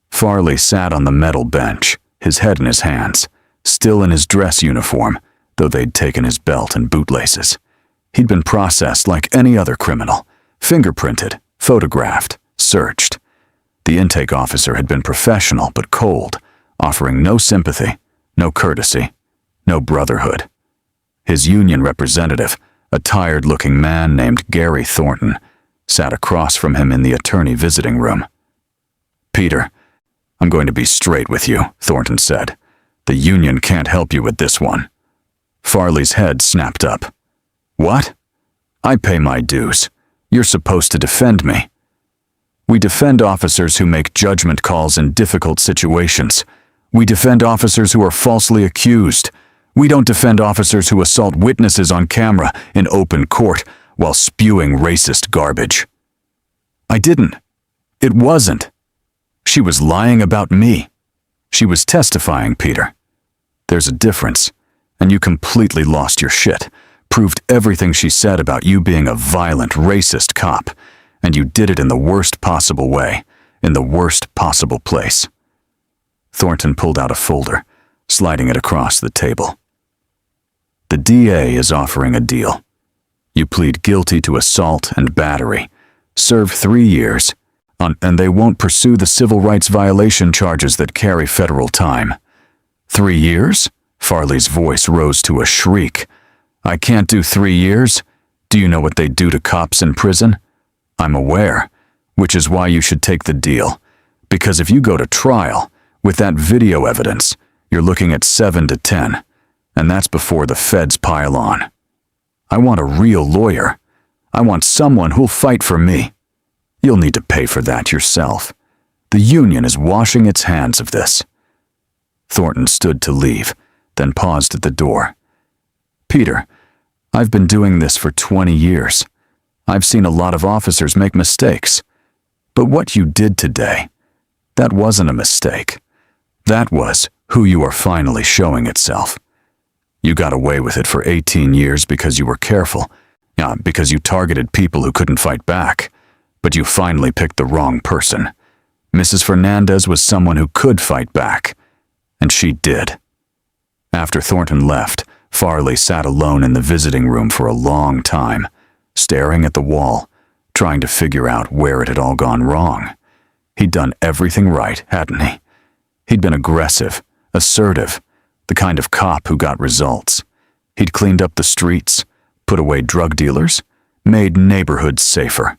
Farley sat on the metal bench, his head in his hands, still in his dress uniform, though they'd taken his belt and bootlaces. He'd been processed like any other criminal, fingerprinted, photographed, searched. The intake officer had been professional but cold, offering no sympathy, no courtesy, no brotherhood. His union representative, a tired-looking man named Gary Thornton, sat across from him in the attorney visiting room. "Peter, I'm going to be straight with you," Thornton said. "The union can't help you with this one." Farley's head snapped up. "What? I pay my dues. You're supposed to defend me." "We defend officers who make judgment calls in difficult situations. We defend officers who are falsely accused. We don't defend officers who assault witnesses on camera in open court while spewing racist garbage." "I didn't. It wasn't. She was lying about me. She was testifying, Peter. There's a difference, and you completely lost your shit, proved everything she said about you being a violent, racist cop, and you did it in the worst possible way, in the worst possible place." Thornton pulled out a folder, sliding it across the table. "The DA is offering a deal. You plead guilty to assault and battery, serve 3 years, And they won't pursue the civil rights violation charges that carry federal time. 3 years? Farley's voice rose to a shriek. I can't do 3 years? Do you know what they do to cops in prison? I'm aware, which is why you should take the deal. Because if you go to trial, with that video evidence, you're looking at 7 to 10, and that's before the feds pile on. I want a real lawyer. I want someone who'll fight for me. You'll need to pay for that yourself. The union is washing its hands of this. Thornton stood to leave, then paused at the door. Peter, I've been doing this for 20 years. I've seen a lot of officers make mistakes. But what you did today, that wasn't a mistake. That was who you are finally showing itself. You got away with it for 18 years because you were careful, because you targeted people who couldn't fight back. But you finally picked the wrong person. Mrs. Fernandez was someone who could fight back, and she did. After Thornton left, Farley sat alone in the visiting room for a long time, staring at the wall, trying to figure out where it had all gone wrong. He'd done everything right, hadn't he? He'd been aggressive, assertive, the kind of cop who got results. He'd cleaned up the streets, put away drug dealers, made neighborhoods safer.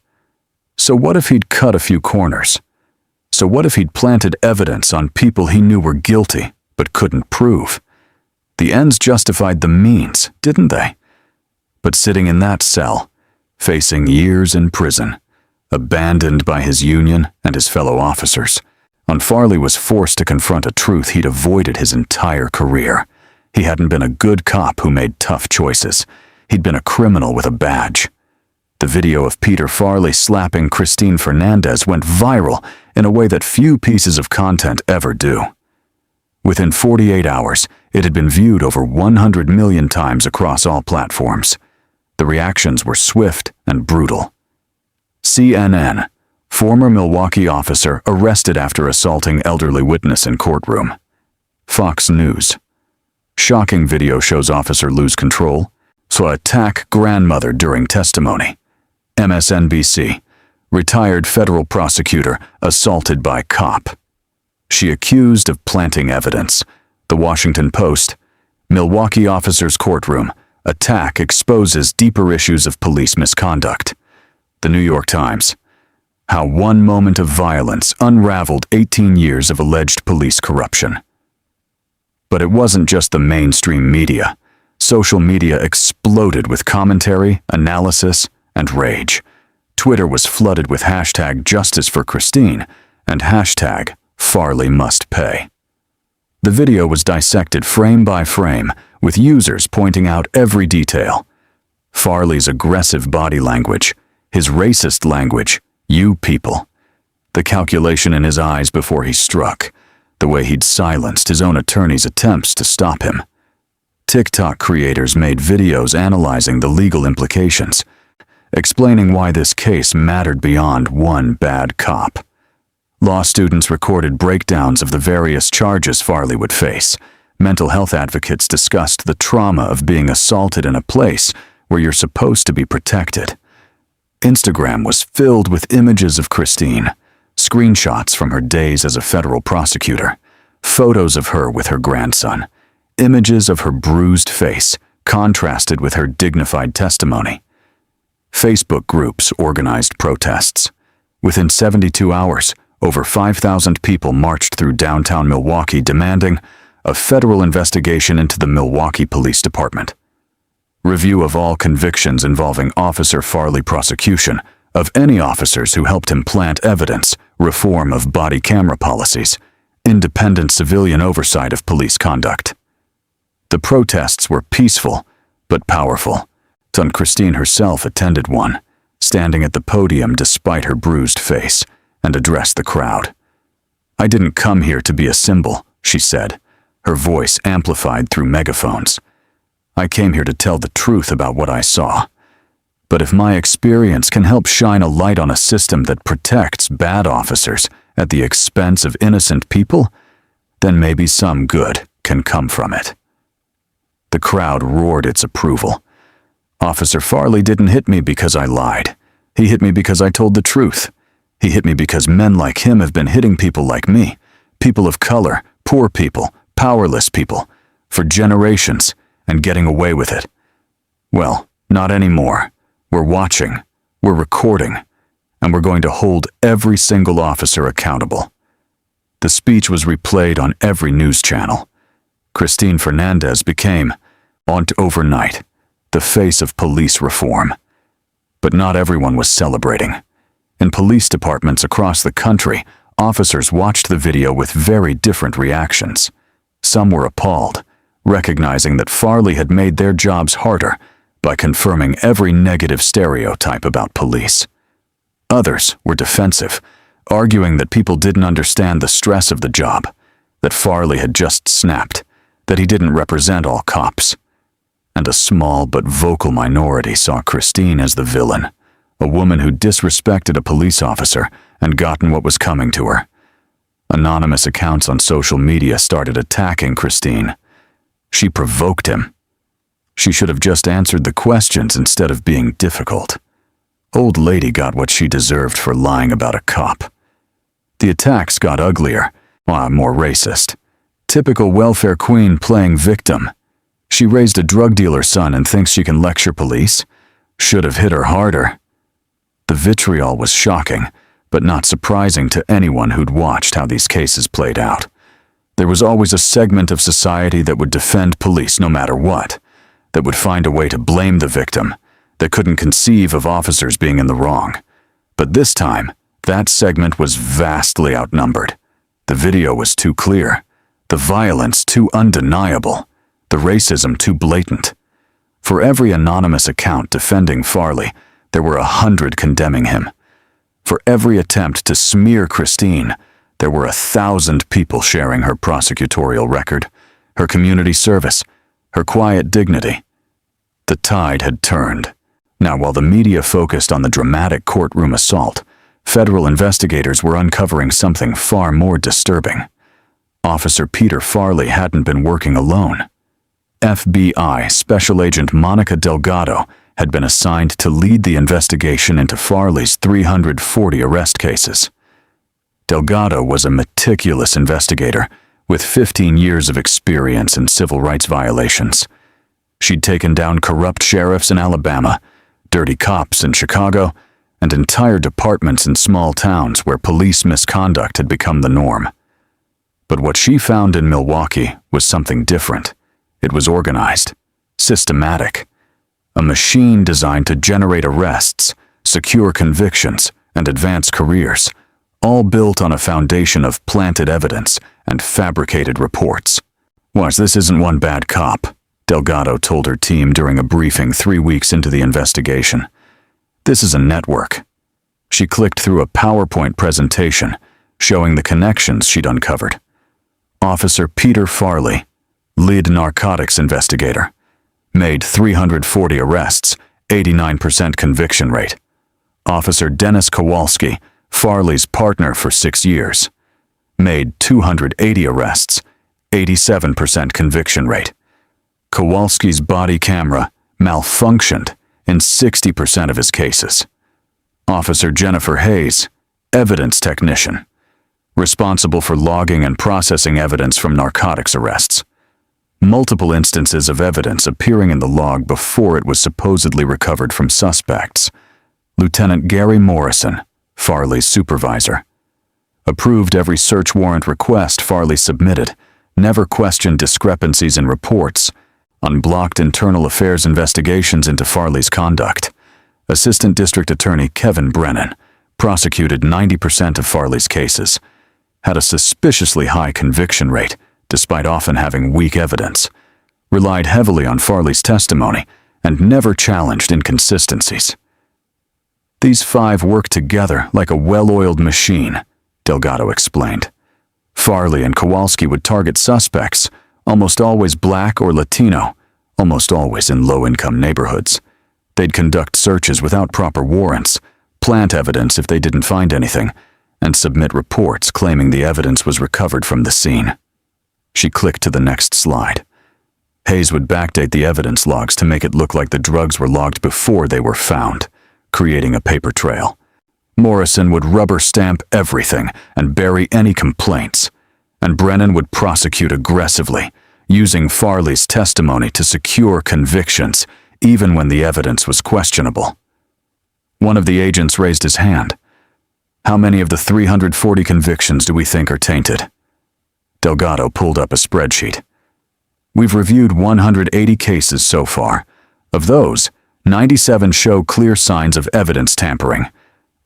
So what if he'd cut a few corners? So what if he'd planted evidence on people he knew were guilty but couldn't prove? The ends justified the means, didn't they? But sitting in that cell, facing years in prison, abandoned by his union and his fellow officers, Farley was forced to confront a truth he'd avoided his entire career. He hadn't been a good cop who made tough choices. He'd been a criminal with a badge. The video of Peter Farley slapping Christine Fernandez went viral in a way that few pieces of content ever do. Within 48 hours, it had been viewed over 100 million times across all platforms. The reactions were swift and brutal. CNN, former Milwaukee officer arrested after assaulting elderly witness in courtroom. Fox News, shocking video shows officer lose control, so attack grandmother during testimony. MSNBC, retired federal prosecutor assaulted by cop. She accused of planting evidence. The Washington Post, Milwaukee officer's courtroom, attack exposes deeper issues of police misconduct. The New York Times, how one moment of violence unraveled 18 years of alleged police corruption. But it wasn't just the mainstream media. Social media exploded with commentary, analysis, and rage. Twitter was flooded with hashtag Justice for Christine and hashtag Farley must pay. The video was dissected frame by frame, with users pointing out every detail. Farley's aggressive body language, his racist language, you people. The calculation in his eyes before he struck, the way he'd silenced his own attorney's attempts to stop him. TikTok creators made videos analyzing the legal implications, explaining why this case mattered beyond one bad cop. Law students recorded breakdowns of the various charges Farley would face. Mental health advocates discussed the trauma of being assaulted in a place where you're supposed to be protected. Instagram was filled with images of Christine, screenshots from her days as a federal prosecutor, photos of her with her grandson, images of her bruised face contrasted with her dignified testimony. Facebook groups organized protests. Within 72 hours, over 5,000 people marched through downtown Milwaukee demanding a federal investigation into the Milwaukee Police Department. Review of all convictions involving Officer Farley prosecution, of any officers who helped him plant evidence, reform of body camera policies, independent civilian oversight of police conduct. The protests were peaceful, but powerful. Christine herself attended one, standing at the podium despite her bruised face, and addressed the crowd. I didn't come here to be a symbol, she said, her voice amplified through megaphones. I came here to tell the truth about what I saw. But if my experience can help shine a light on a system that protects bad officers at the expense of innocent people, then maybe some good can come from it. The crowd roared its approval. Officer Farley didn't hit me because I lied. He hit me because I told the truth. He hit me because men like him have been hitting people like me, people of color, poor people, powerless people, for generations, and getting away with it. Well, not anymore. We're watching, we're recording, and we're going to hold every single officer accountable. The speech was replayed on every news channel. Christine Fernandez became, overnight, the face of police reform. But not everyone was celebrating. In police departments across the country, officers watched the video with very different reactions. Some were appalled, recognizing that Farley had made their jobs harder by confirming every negative stereotype about police. Others were defensive, arguing that people didn't understand the stress of the job, that Farley had just snapped, that he didn't represent all cops. And a small but vocal minority saw Christine as the villain, a woman who disrespected a police officer and gotten what was coming to her. Anonymous accounts on social media started attacking Christine. She provoked him. She should have just answered the questions instead of being difficult. Old lady got what she deserved for lying about a cop. The attacks got uglier, more racist. Typical welfare queen playing victim. She raised a drug dealer's son and thinks she can lecture police? Should have hit her harder. The vitriol was shocking, but not surprising to anyone who'd watched how these cases played out. There was always a segment of society that would defend police no matter what, that would find a way to blame the victim, that couldn't conceive of officers being in the wrong. But this time, that segment was vastly outnumbered. The video was too clear, the violence too undeniable, the racism too blatant. For every anonymous account defending Farley, there were 100 condemning him. For every attempt to smear Christine, there were 1,000 people sharing her prosecutorial record, her community service, her quiet dignity. The tide had turned. Now, while the media focused on the dramatic courtroom assault, federal investigators were uncovering something far more disturbing. Officer Peter Farley hadn't been working alone. FBI Special Agent Monica Delgado had been assigned to lead the investigation into Farley's 340 arrest cases. Delgado was a meticulous investigator with 15 years of experience in civil rights violations. She'd taken down corrupt sheriffs in Alabama, dirty cops in Chicago, and entire departments in small towns where police misconduct had become the norm. But what she found in Milwaukee was something different. It was organized, systematic, a machine designed to generate arrests, secure convictions, and advance careers, all built on a foundation of planted evidence and fabricated reports. This isn't one bad cop, Delgado told her team during a briefing 3 weeks into the investigation. This is a network. She clicked through a PowerPoint presentation showing the connections she'd uncovered. Officer Peter Farley, lead narcotics investigator, made 340 arrests, 89% conviction rate. Officer Dennis Kowalski, Farley's partner for 6 years, made 280 arrests, 87% conviction rate. Kowalski's body camera malfunctioned in 60% of his cases. Officer Jennifer Hayes, evidence technician, responsible for logging and processing evidence from narcotics arrests. Multiple instances of evidence appearing in the log before it was supposedly recovered from suspects. Lieutenant Gary Morrison, Farley's supervisor, approved every search warrant request Farley submitted, never questioned discrepancies in reports, unblocked internal affairs investigations into Farley's conduct. Assistant District Attorney Kevin Brennan prosecuted 90% of Farley's cases, had a suspiciously high conviction rate despite often having weak evidence, relied heavily on Farley's testimony, and never challenged inconsistencies. These 5 worked together like a well-oiled machine, Delgado explained. Farley and Kowalski would target suspects, almost always black or Latino, almost always in low-income neighborhoods. They'd conduct searches without proper warrants, plant evidence if they didn't find anything, and submit reports claiming the evidence was recovered from the scene. She clicked to the next slide. Hayes would backdate the evidence logs to make it look like the drugs were logged before they were found, creating a paper trail. Morrison would rubber stamp everything and bury any complaints, and Brennan would prosecute aggressively, using Farley's testimony to secure convictions, even when the evidence was questionable. One of the agents raised his hand. "How many of the 340 convictions do we think are tainted?" Delgado pulled up a spreadsheet. "We've reviewed 180 cases so far. Of those, 97 show clear signs of evidence tampering.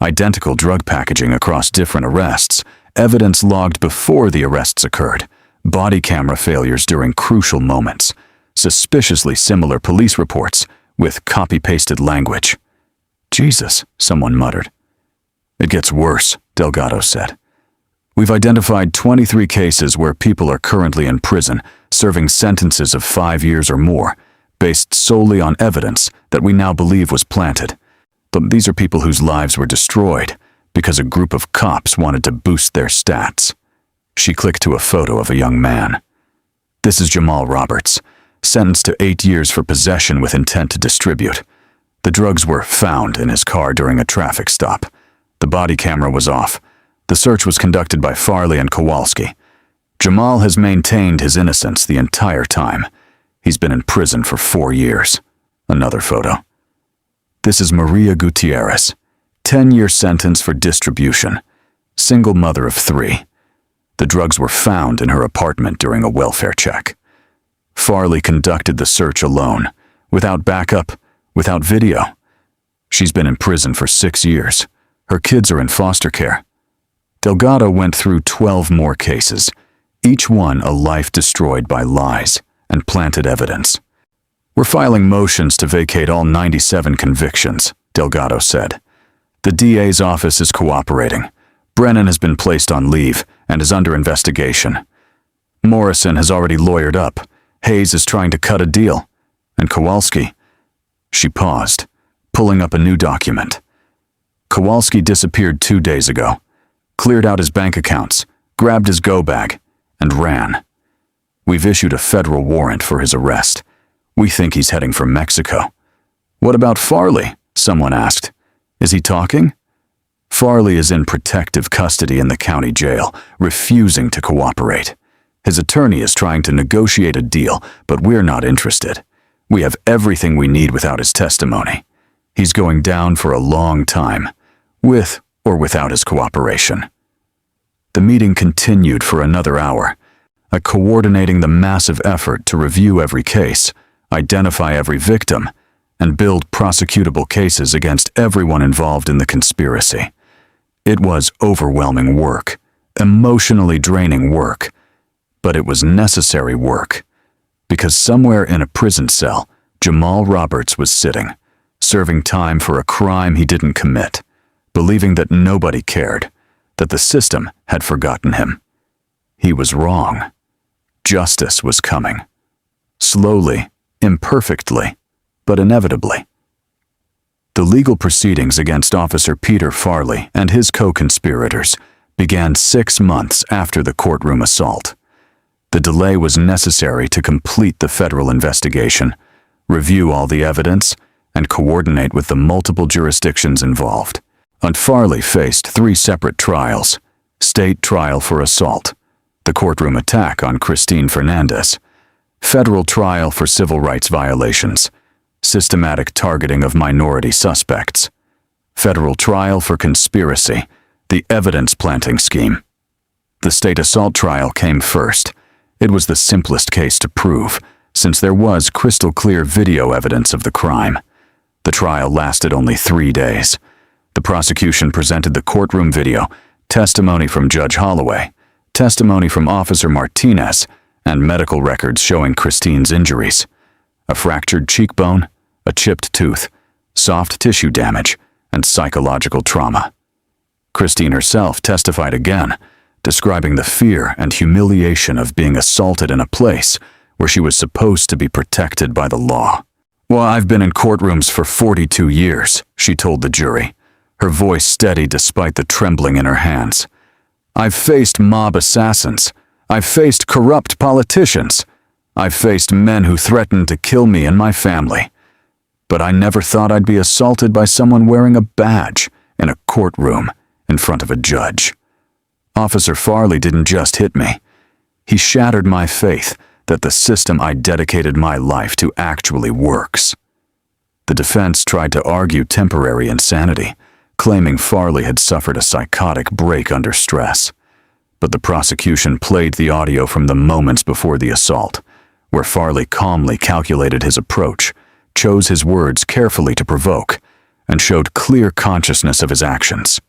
Identical drug packaging across different arrests, evidence logged before the arrests occurred, body camera failures during crucial moments, suspiciously similar police reports with copy-pasted language." "Jesus," someone muttered. "It gets worse," Delgado said. "We've identified 23 cases where people are currently in prison, serving sentences of 5 years or more, based solely on evidence that we now believe was planted. But these are people whose lives were destroyed because a group of cops wanted to boost their stats." She clicked to a photo of a young man. "This is Jamal Roberts, sentenced to 8 years for possession with intent to distribute. The drugs were found in his car during a traffic stop. The body camera was off. The search was conducted by Farley and Kowalski. Jamal has maintained his innocence the entire time. He's been in prison for 4 years." Another photo. "This is Maria Gutierrez, 10-year sentence for distribution. Single mother of 3. The drugs were found in her apartment during a welfare check. Farley conducted the search alone, without backup, without video. She's been in prison for 6 years. Her kids are in foster care." Delgado went through 12 more cases, each one a life destroyed by lies and planted evidence. "We're filing motions to vacate all 97 convictions," Delgado said. "The DA's office is cooperating. Brennan has been placed on leave and is under investigation. Morrison has already lawyered up. Hayes is trying to cut a deal. And Kowalski..." She paused, pulling up a new document. "Kowalski disappeared 2 days ago, cleared out his bank accounts, grabbed his go-bag, and ran. We've issued a federal warrant for his arrest. We think he's heading for Mexico." "What about Farley?" someone asked. "Is he talking?" "Farley is in protective custody in the county jail, refusing to cooperate. His attorney is trying to negotiate a deal, but we're not interested. We have everything we need without his testimony. He's going down for a long time, with or without his cooperation." The meeting continued for another hour, coordinating the massive effort to review every case, identify every victim, and build prosecutable cases against everyone involved in the conspiracy. It was overwhelming work, emotionally draining work, but it was necessary work, because somewhere in a prison cell, Jamal Roberts was sitting, serving time for a crime he didn't commit, believing that nobody cared, that the system had forgotten him. He was wrong. Justice was coming. Slowly, imperfectly, but inevitably. The legal proceedings against Officer Peter Farley and his co-conspirators began 6 months after the courtroom assault. The delay was necessary to complete the federal investigation, review all the evidence, and coordinate with the multiple jurisdictions involved. And Farley faced 3 separate trials: state trial for assault, the courtroom attack on Christine Fernandez, federal trial for civil rights violations, systematic targeting of minority suspects, federal trial for conspiracy, the evidence-planting scheme. The state assault trial came first. It was the simplest case to prove, since there was crystal-clear video evidence of the crime. The trial lasted only 3 days. The prosecution presented the courtroom video, testimony from Judge Holloway, testimony from Officer Martinez, and medical records showing Christine's injuries: a fractured cheekbone, a chipped tooth, soft tissue damage, and psychological trauma. Christine herself testified again, describing the fear and humiliation of being assaulted in a place where she was supposed to be protected by the law. "Well, I've been in courtrooms for 42 years, she told the jury, her voice steady despite the trembling in her hands. "I've faced mob assassins. I've faced corrupt politicians. I've faced men who threatened to kill me and my family. But I never thought I'd be assaulted by someone wearing a badge in a courtroom in front of a judge. Officer Farley didn't just hit me. He shattered my faith that the system I dedicated my life to actually works. The defense tried to argue temporary insanity, claiming Farley had suffered a psychotic break under stress. But the prosecution played the audio from the moments before the assault, where Farley calmly calculated his approach, chose his words carefully to provoke, and showed clear consciousness of his actions.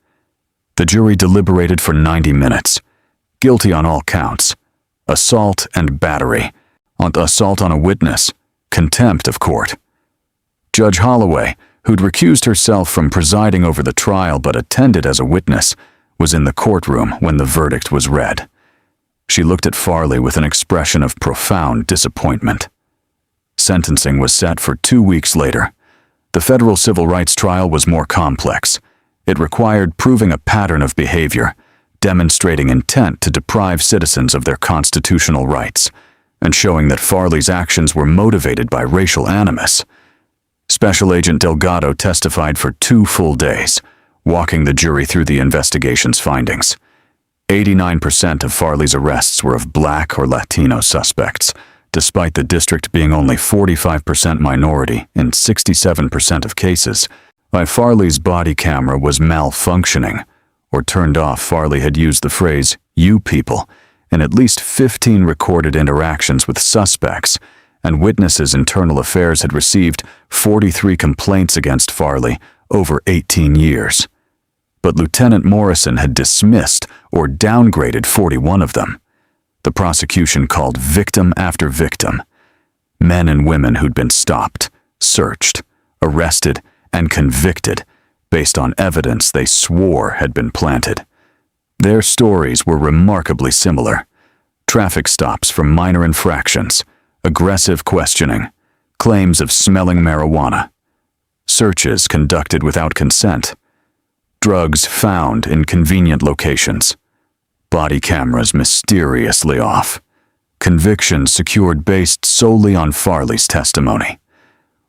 The jury deliberated for 90 minutes, guilty on all counts: assault and battery, assault on a witness, contempt of court. Judge Holloway, who'd recused herself from presiding over the trial but attended as a witness, was in the courtroom when the verdict was read. She looked at Farley with an expression of profound disappointment. Sentencing was set for 2 weeks later. The federal civil rights trial was more complex. It required proving a pattern of behavior, demonstrating intent to deprive citizens of their constitutional rights, and showing that Farley's actions were motivated by racial animus. Special Agent Delgado testified for 2 full days, walking the jury through the investigation's findings. 89% of Farley's arrests were of Black or Latino suspects, despite the district being only 45% minority in 67% of cases. Why Farley's body camera was malfunctioning or turned off, Farley had used the phrase "you people" in at least 15 recorded interactions with suspects, and Witnesses Internal Affairs had received 43 complaints against Farley over 18 years. But Lieutenant Morrison had dismissed or downgraded 41 of them. The prosecution called victim after victim, men and women who'd been stopped, searched, arrested, and convicted based on evidence they swore had been planted. Their stories were remarkably similar: traffic stops for minor infractions, aggressive questioning, claims of smelling marijuana, searches conducted without consent, drugs found in convenient locations, body cameras mysteriously off, convictions secured based solely on Farley's testimony.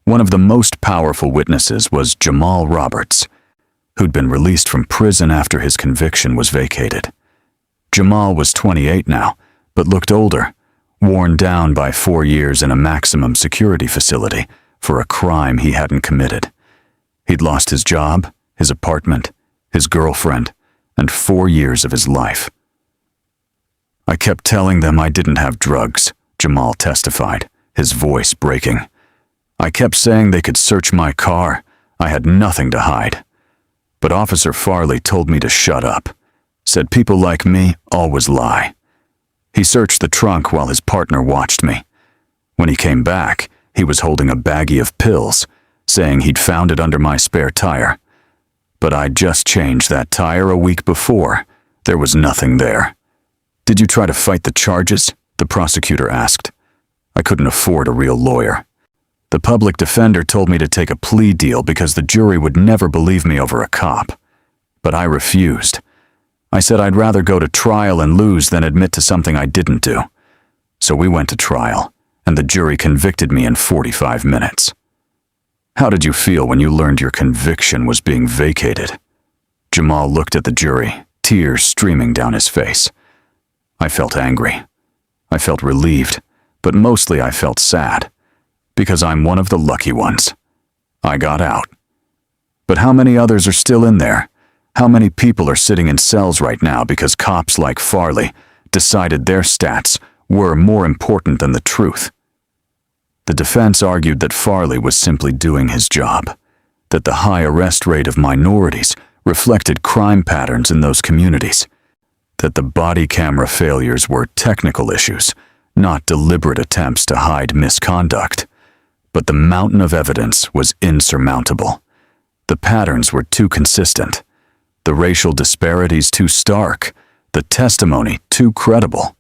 One of the most powerful witnesses was Jamal Roberts, who'd been released from prison after his conviction was vacated. Jamal was 28 now, but looked older, worn down by 4 years in a maximum security facility for a crime he hadn't committed. He'd lost his job, his apartment, his girlfriend, and 4 years of his life. "I kept telling them I didn't have drugs," Jamal testified, his voice breaking. "I kept saying they could search my car. I had nothing to hide. But Officer Farley told me to shut up, said people like me always lie. He searched the trunk while his partner watched me. When he came back, he was holding a baggie of pills, saying he'd found it under my spare tire. But I'd just changed that tire a week before. There was nothing there." "Did you try to fight the charges?" the prosecutor asked. "I couldn't afford a real lawyer. The public defender told me to take a plea deal because the jury would never believe me over a cop. But I refused. I said I'd rather go to trial and lose than admit to something I didn't do. So we went to trial, and the jury convicted me in 45 minutes. How did you feel when you learned your conviction was being vacated?" Jamal looked at the jury, tears streaming down his face. "I felt angry. I felt relieved, but mostly I felt sad, because I'm one of the lucky ones. I got out. But how many others are still in there? How many people are sitting in cells right now because cops like Farley decided their stats were more important than the truth?" The defense argued that Farley was simply doing his job, that the high arrest rate of minorities reflected crime patterns in those communities, that the body camera failures were technical issues, not deliberate attempts to hide misconduct. But the mountain of evidence was insurmountable. The patterns were too consistent, the racial disparities too stark, the testimony too credible.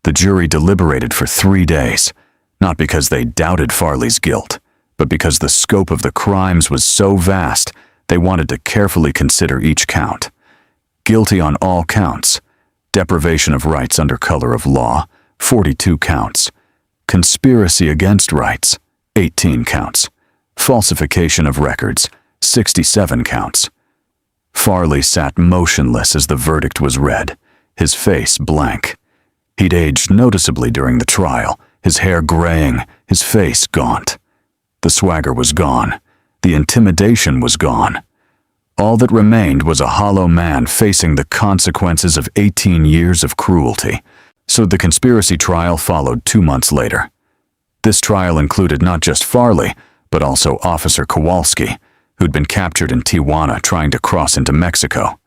The jury deliberated for 3 days, not because they doubted Farley's guilt, but because the scope of the crimes was so vast they wanted to carefully consider each count. Guilty on all counts: deprivation of rights under color of law, 42 counts; conspiracy against rights, 18 counts; falsification of records, 67 counts; Farley sat motionless as the verdict was read, his face blank. He'd aged noticeably during the trial, his hair graying, his face gaunt. The swagger was gone. The intimidation was gone. All that remained was a hollow man facing the consequences of 18 years of cruelty. So the conspiracy trial followed 2 months later. This trial included not just Farley, but also Officer Kowalski, who'd been captured in Tijuana trying to cross into Mexico,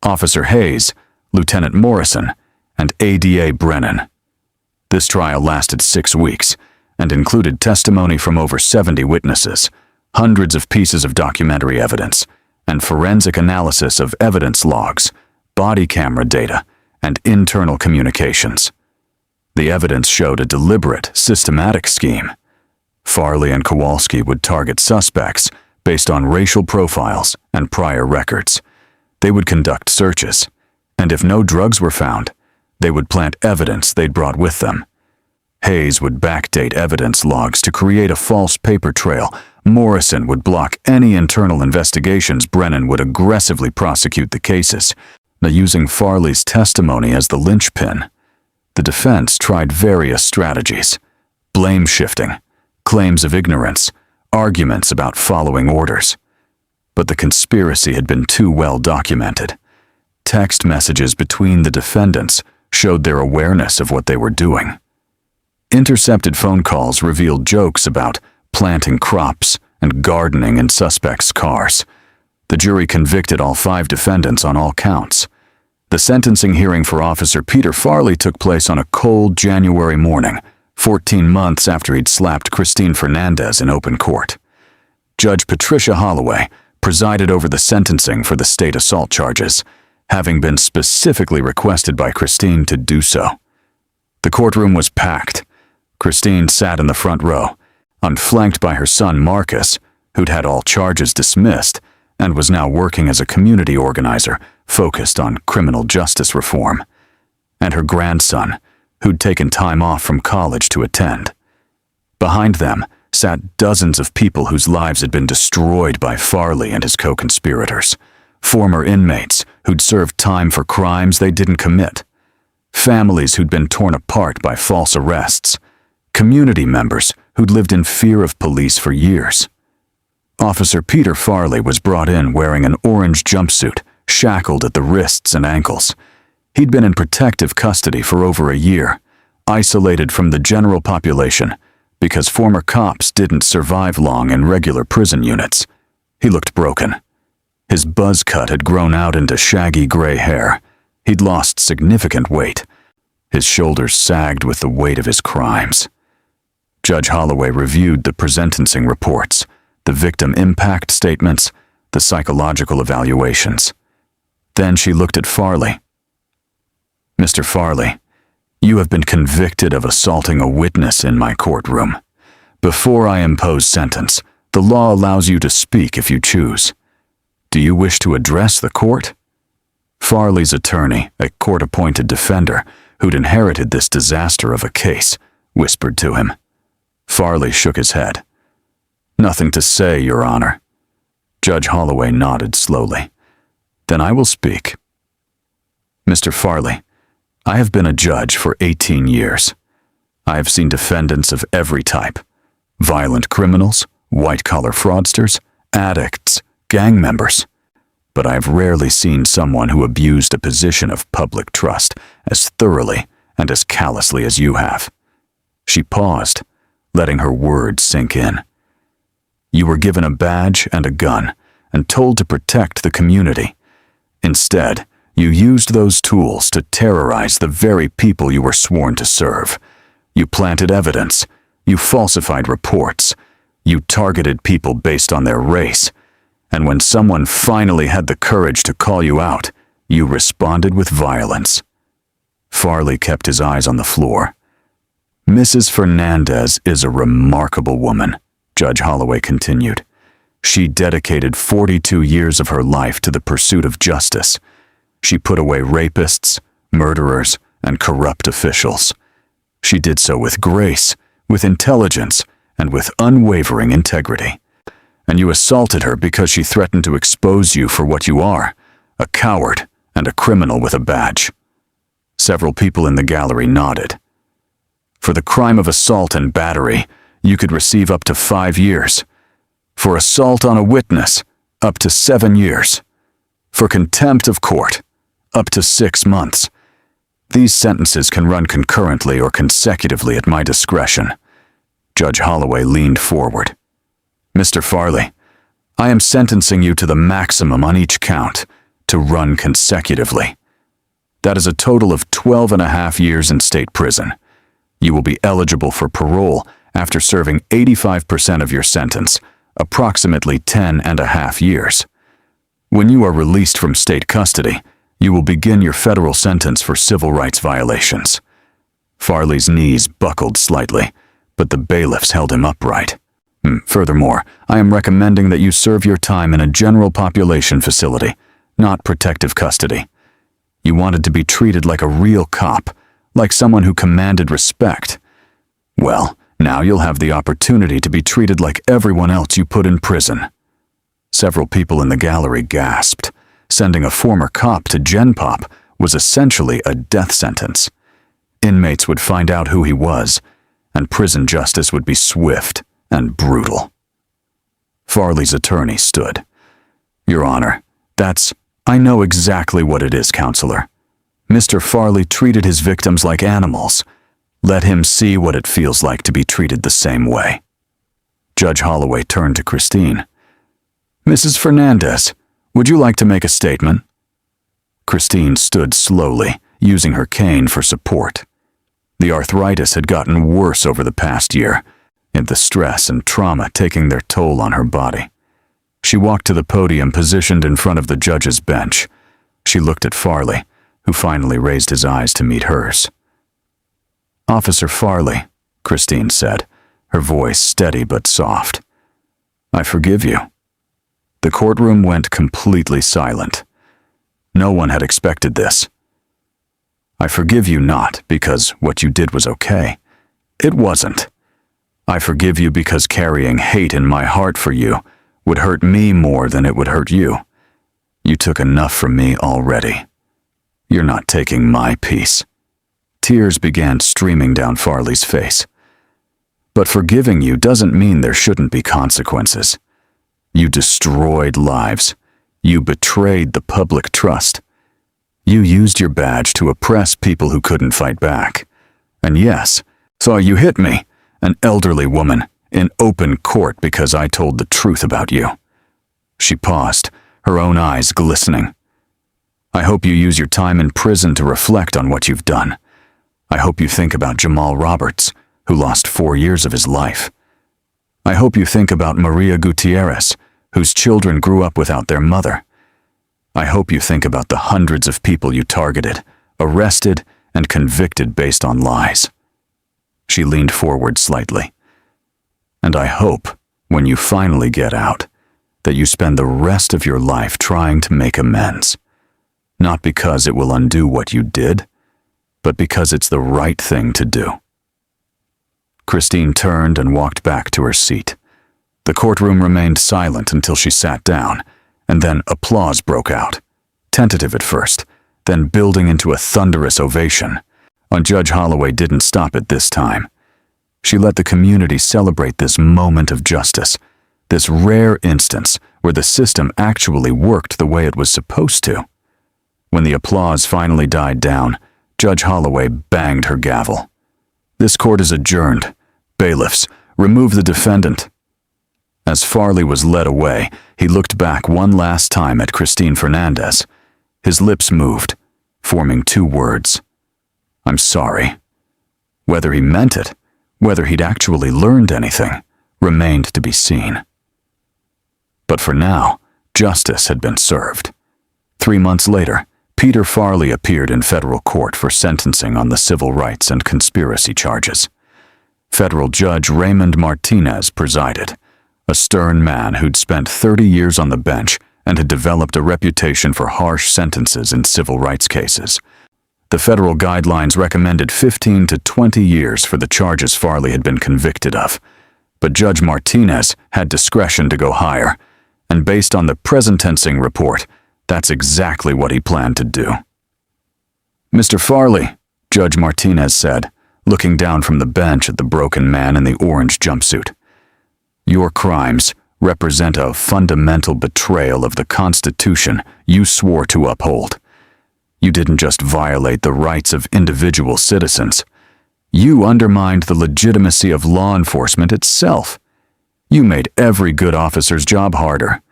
Officer Hayes, Lieutenant Morrison, and ADA Brennan. This trial lasted 6 weeks and included testimony from over 70 witnesses, hundreds of pieces of documentary evidence, and forensic analysis of evidence logs, body camera data, and internal communications. The evidence showed a deliberate, systematic scheme. Farley and Kowalski would target suspects based on racial profiles and prior records. They would conduct searches, and if no drugs were found, they would plant evidence they'd brought with them. Hayes would backdate evidence logs to create a false paper trail. Morrison would block any internal investigations. Brennan would aggressively prosecute the cases, using Farley's testimony as the linchpin. The defense tried various strategies: blame shifting, claims of ignorance, arguments about following orders. But the conspiracy had been too well documented. Text messages between the defendants showed their awareness of what they were doing. Intercepted phone calls revealed jokes about planting crops and gardening in suspects' cars. The jury convicted all 5 defendants on all counts. The sentencing hearing for Officer Peter Farley took place on a cold January morning, 14 months after he'd slapped Christine Fernandez in open court. Judge Patricia Holloway presided over the sentencing for the state assault charges, having been specifically requested by Christine to do so. The courtroom was packed. Christine sat in the front row, unflanked by her son Marcus, who'd had all charges dismissed and was now working as a community organizer focused on criminal justice reform, and her grandson, who'd taken time off from college to attend. Behind them sat dozens of people whose lives had been destroyed by Farley and his co-conspirators, former inmates who'd served time for crimes they didn't commit, families who'd been torn apart by false arrests, community members who'd lived in fear of police for years. Officer Peter Farley was brought in wearing an orange jumpsuit, shackled at the wrists and ankles. He'd been in protective custody for over a year, isolated from the general population because former cops didn't survive long in regular prison units. He looked broken. His buzz cut had grown out into shaggy gray hair. He'd lost significant weight. His shoulders sagged with the weight of his crimes. Judge Holloway reviewed the sentencing reports, the victim impact statements, the psychological evaluations. Then she looked at Farley. "Mr. Farley, you have been convicted of assaulting a witness in my courtroom. Before I impose sentence, the law allows you to speak if you choose. Do you wish to address the court?" Farley's attorney, a court-appointed defender who'd inherited this disaster of a case, whispered to him. Farley shook his head. "Nothing to say, Your Honor." Judge Holloway nodded slowly. "Then I will speak. Mr. Farley, I have been a judge for 18 years. I have seen defendants of every type: violent criminals, white-collar fraudsters, addicts, gang members. But I have rarely seen someone who abused a position of public trust as thoroughly and as callously as you have." She paused, letting her words sink in. "You were given a badge and a gun and told to protect the community. Instead, you used those tools to terrorize the very people you were sworn to serve. You planted evidence. You falsified reports. You targeted people based on their race. And when someone finally had the courage to call you out, you responded with violence." Farley kept his eyes on the floor. "Mrs. Fernandez is a remarkable woman," Judge Holloway continued. "She dedicated 42 years of her life to the pursuit of justice. She put away rapists, murderers, and corrupt officials. She did so with grace, with intelligence, and with unwavering integrity. And you assaulted her because she threatened to expose you for what you are, a coward, and a criminal with a badge. Several people in the gallery nodded. For the crime of assault and battery, you could receive up to 5 years. For assault on a witness, up to 7 years. For contempt of court, up to 6 months. These sentences can run concurrently or consecutively at my discretion. Judge Holloway leaned forward. Mr. Farley, I am sentencing you to the maximum on each count, to run consecutively. That is a total of 12.5 years in state prison. You will be eligible for parole after serving 85% of your sentence, approximately 10.5 years. When you are released from state custody, you will begin your federal sentence for civil rights violations. Farley's knees buckled slightly, but the bailiffs held him upright. Furthermore, I am recommending that you serve your time in a general population facility, not protective custody. You wanted to be treated like a real cop, like someone who commanded respect. Well, now you'll have the opportunity to be treated like everyone else you put in prison. Several people in the gallery gasped. Sending a former cop to Gen Pop was essentially a death sentence. Inmates would find out who he was, and prison justice would be swift and brutal. Farley's attorney stood. Your Honor, I know exactly what it is, Counselor. Mr. Farley treated his victims like animals. Let him see what it feels like to be treated the same way. Judge Holloway turned to Christine. Mrs. Fernandez, would you like to make a statement? Christine stood slowly, using her cane for support. The arthritis had gotten worse over the past year, and the stress and trauma taking their toll on her body. She walked to the podium positioned in front of the judge's bench. She looked at Farley, who finally raised his eyes to meet hers. Officer Farley, Christine said, her voice steady but soft. I forgive you. The courtroom went completely silent. No one had expected this. I forgive you not because what you did was okay. It wasn't. I forgive you because carrying hate in my heart for you would hurt me more than it would hurt you. You took enough from me already. You're not taking my peace. Tears began streaming down Farley's face. But forgiving you doesn't mean there shouldn't be consequences. You destroyed lives. You betrayed the public trust. You used your badge to oppress people who couldn't fight back. And yes, saw you hit me, an elderly woman, in open court because I told the truth about you. She paused, her own eyes glistening. I hope you use your time in prison to reflect on what you've done. I hope you think about Jamal Roberts, who lost 4 years of his life. I hope you think about Maria Gutierrez, whose children grew up without their mother. I hope you think about the hundreds of people you targeted, arrested, and convicted based on lies. She leaned forward slightly. And I hope, when you finally get out, that you spend the rest of your life trying to make amends. Not because it will undo what you did, but because it's the right thing to do. Christine turned and walked back to her seat. The courtroom remained silent until she sat down, and then applause broke out, tentative at first, then building into a thunderous ovation. Judge Holloway didn't stop it this time. She let the community celebrate this moment of justice, this rare instance where the system actually worked the way it was supposed to. When the applause finally died down, Judge Holloway banged her gavel. This court is adjourned. Bailiffs, remove the defendant. As Farley was led away, he looked back one last time at Christine Fernandez. His lips moved, forming 2 words. I'm sorry. Whether he meant it, whether he'd actually learned anything, remained to be seen. But for now, justice had been served. 3 months later, Peter Farley appeared in federal court for sentencing on the civil rights and conspiracy charges. Federal Judge Raymond Martinez presided, a stern man who'd spent 30 years on the bench and had developed a reputation for harsh sentences in civil rights cases. The federal guidelines recommended 15 to 20 years for the charges Farley had been convicted of, but Judge Martinez had discretion to go higher, and based on the presentencing report, That's exactly what he planned to do. "Mr. Farley," Judge Martinez said, looking down from the bench at the broken man in the orange jumpsuit, "your crimes represent a fundamental betrayal of the Constitution you swore to uphold. You didn't just violate the rights of individual citizens. You undermined the legitimacy of law enforcement itself. You made every good officer's job harder.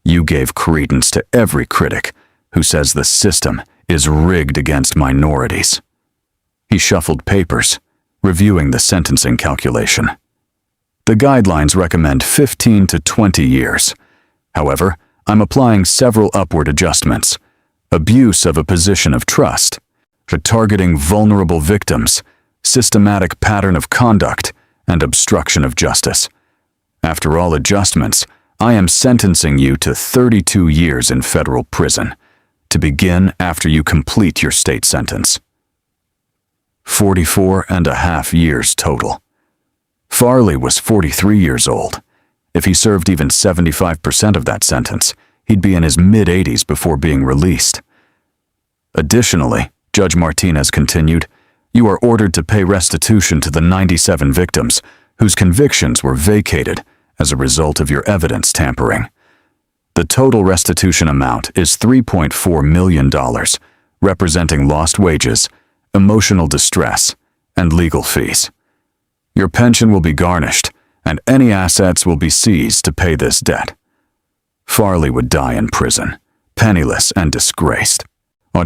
You gave credence to every critic who says the system is rigged against minorities." He shuffled papers, reviewing the sentencing calculation. "The guidelines recommend 15 to 20 years. However, I'm applying several upward adjustments. Abuse of a position of trust, targeting vulnerable victims, systematic pattern of conduct, and obstruction of justice. After all adjustments, I am sentencing you to 32 years in federal prison, to begin after you complete your state sentence." 44.5 years total. Farley was 43 years old. If he served even 75% of that sentence, he'd be in his mid-80s before being released. Additionally, Judge Martinez continued, "You are ordered to pay restitution to the 97 victims whose convictions were vacated as a result of your evidence tampering. The total restitution amount is $3.4 million, representing lost wages, emotional distress, and legal fees. Your pension will be garnished, and any assets will be seized to pay this debt." Farley would die in prison, penniless and disgraced.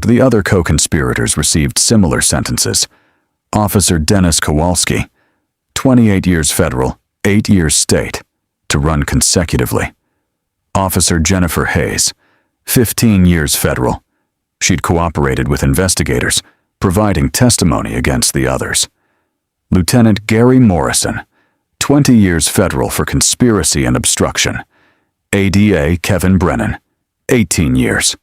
The other co-conspirators received similar sentences. Officer Dennis Kowalski, 28 years federal, 8 years state, to run consecutively. Officer Jennifer Hayes, 15 years federal. She'd cooperated with investigators, providing testimony against the others. Lieutenant Gary Morrison, 20 years federal for conspiracy and obstruction. ADA Kevin Brennan, 18 years.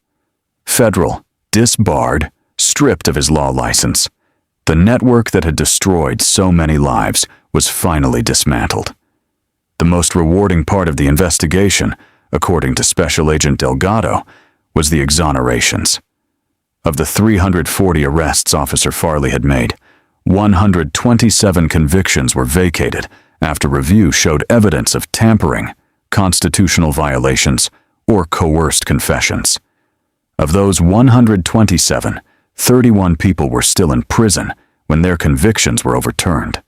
Federal, disbarred, stripped of his law license. The network that had destroyed so many lives was finally dismantled. The most rewarding part of the investigation, according to Special Agent Delgado, was the exonerations. Of the 340 arrests Officer Farley had made, 127 convictions were vacated after review showed evidence of tampering, constitutional violations, or coerced confessions. Of those 127, 31 people were still in prison when their convictions were overturned.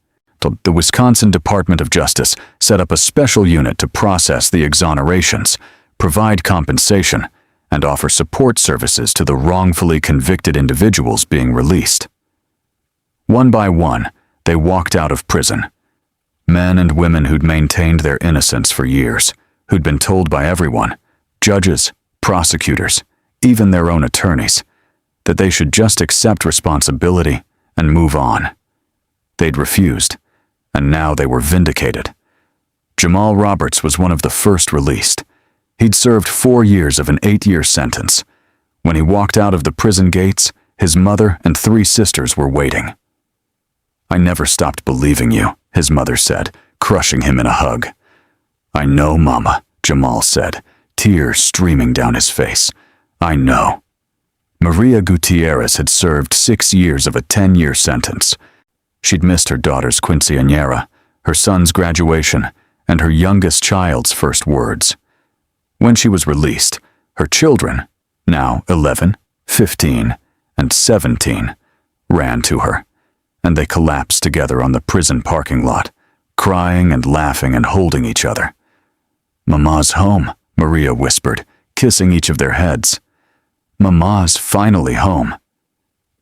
The Wisconsin Department of Justice set up a special unit to process the exonerations, provide compensation, and offer support services to the wrongfully convicted individuals being released. One by one, they walked out of prison. Men and women who'd maintained their innocence for years, who'd been told by everyone, judges, prosecutors, even their own attorneys, that they should just accept responsibility and move on. They'd refused, and now they were vindicated. Jamal Roberts was one of the first released. He'd served 4 years of an 8-year sentence. When he walked out of the prison gates, his mother and 3 sisters were waiting. "I never stopped believing you," his mother said, crushing him in a hug. "I know, Mama," Jamal said, tears streaming down his face. "I know." Maria Gutierrez had served 6 years of a 10-year sentence. She'd missed her daughter's quinceañera, her son's graduation, and her youngest child's first words. When she was released, her children, now 11, 15, and 17, ran to her, and they collapsed together on the prison parking lot, crying and laughing and holding each other. "Mama's home," Maria whispered, kissing each of their heads. "Mama's finally home."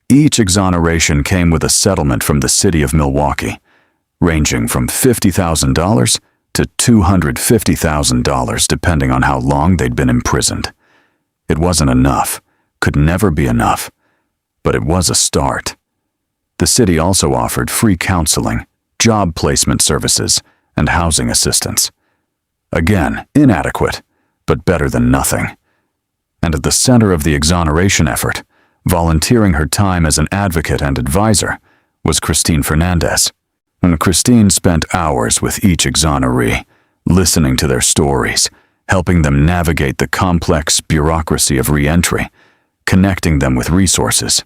Each exoneration came with a settlement from the city of Milwaukee, ranging from $50,000 to $250,000 depending on how long they'd been imprisoned. It wasn't enough, could never be enough, but it was a start. The city also offered free counseling, job placement services, and housing assistance. Again, inadequate, but better than nothing. And at the center of the exoneration effort, volunteering her time as an advocate and advisor, was Christine Fernandez. And Christine spent hours with each exoneree, listening to their stories, helping them navigate the complex bureaucracy of re-entry, connecting them with resources.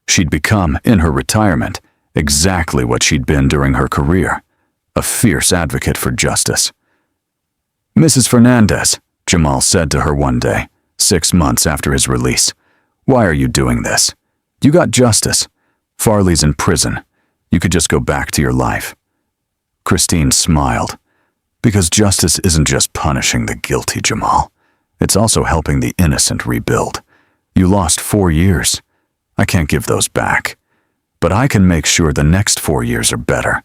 She'd become, in her retirement, exactly what she'd been during her career, a fierce advocate for justice. "Mrs. Fernandez," Jamal said to her one day, 6 months after his release, "why are you doing this? You got justice. Farley's in prison. You could just go back to your life." Christine smiled. "Because justice isn't just punishing the guilty, Jamal. It's also helping the innocent rebuild. You lost 4 years. I can't give those back. But I can make sure the next 4 years are better.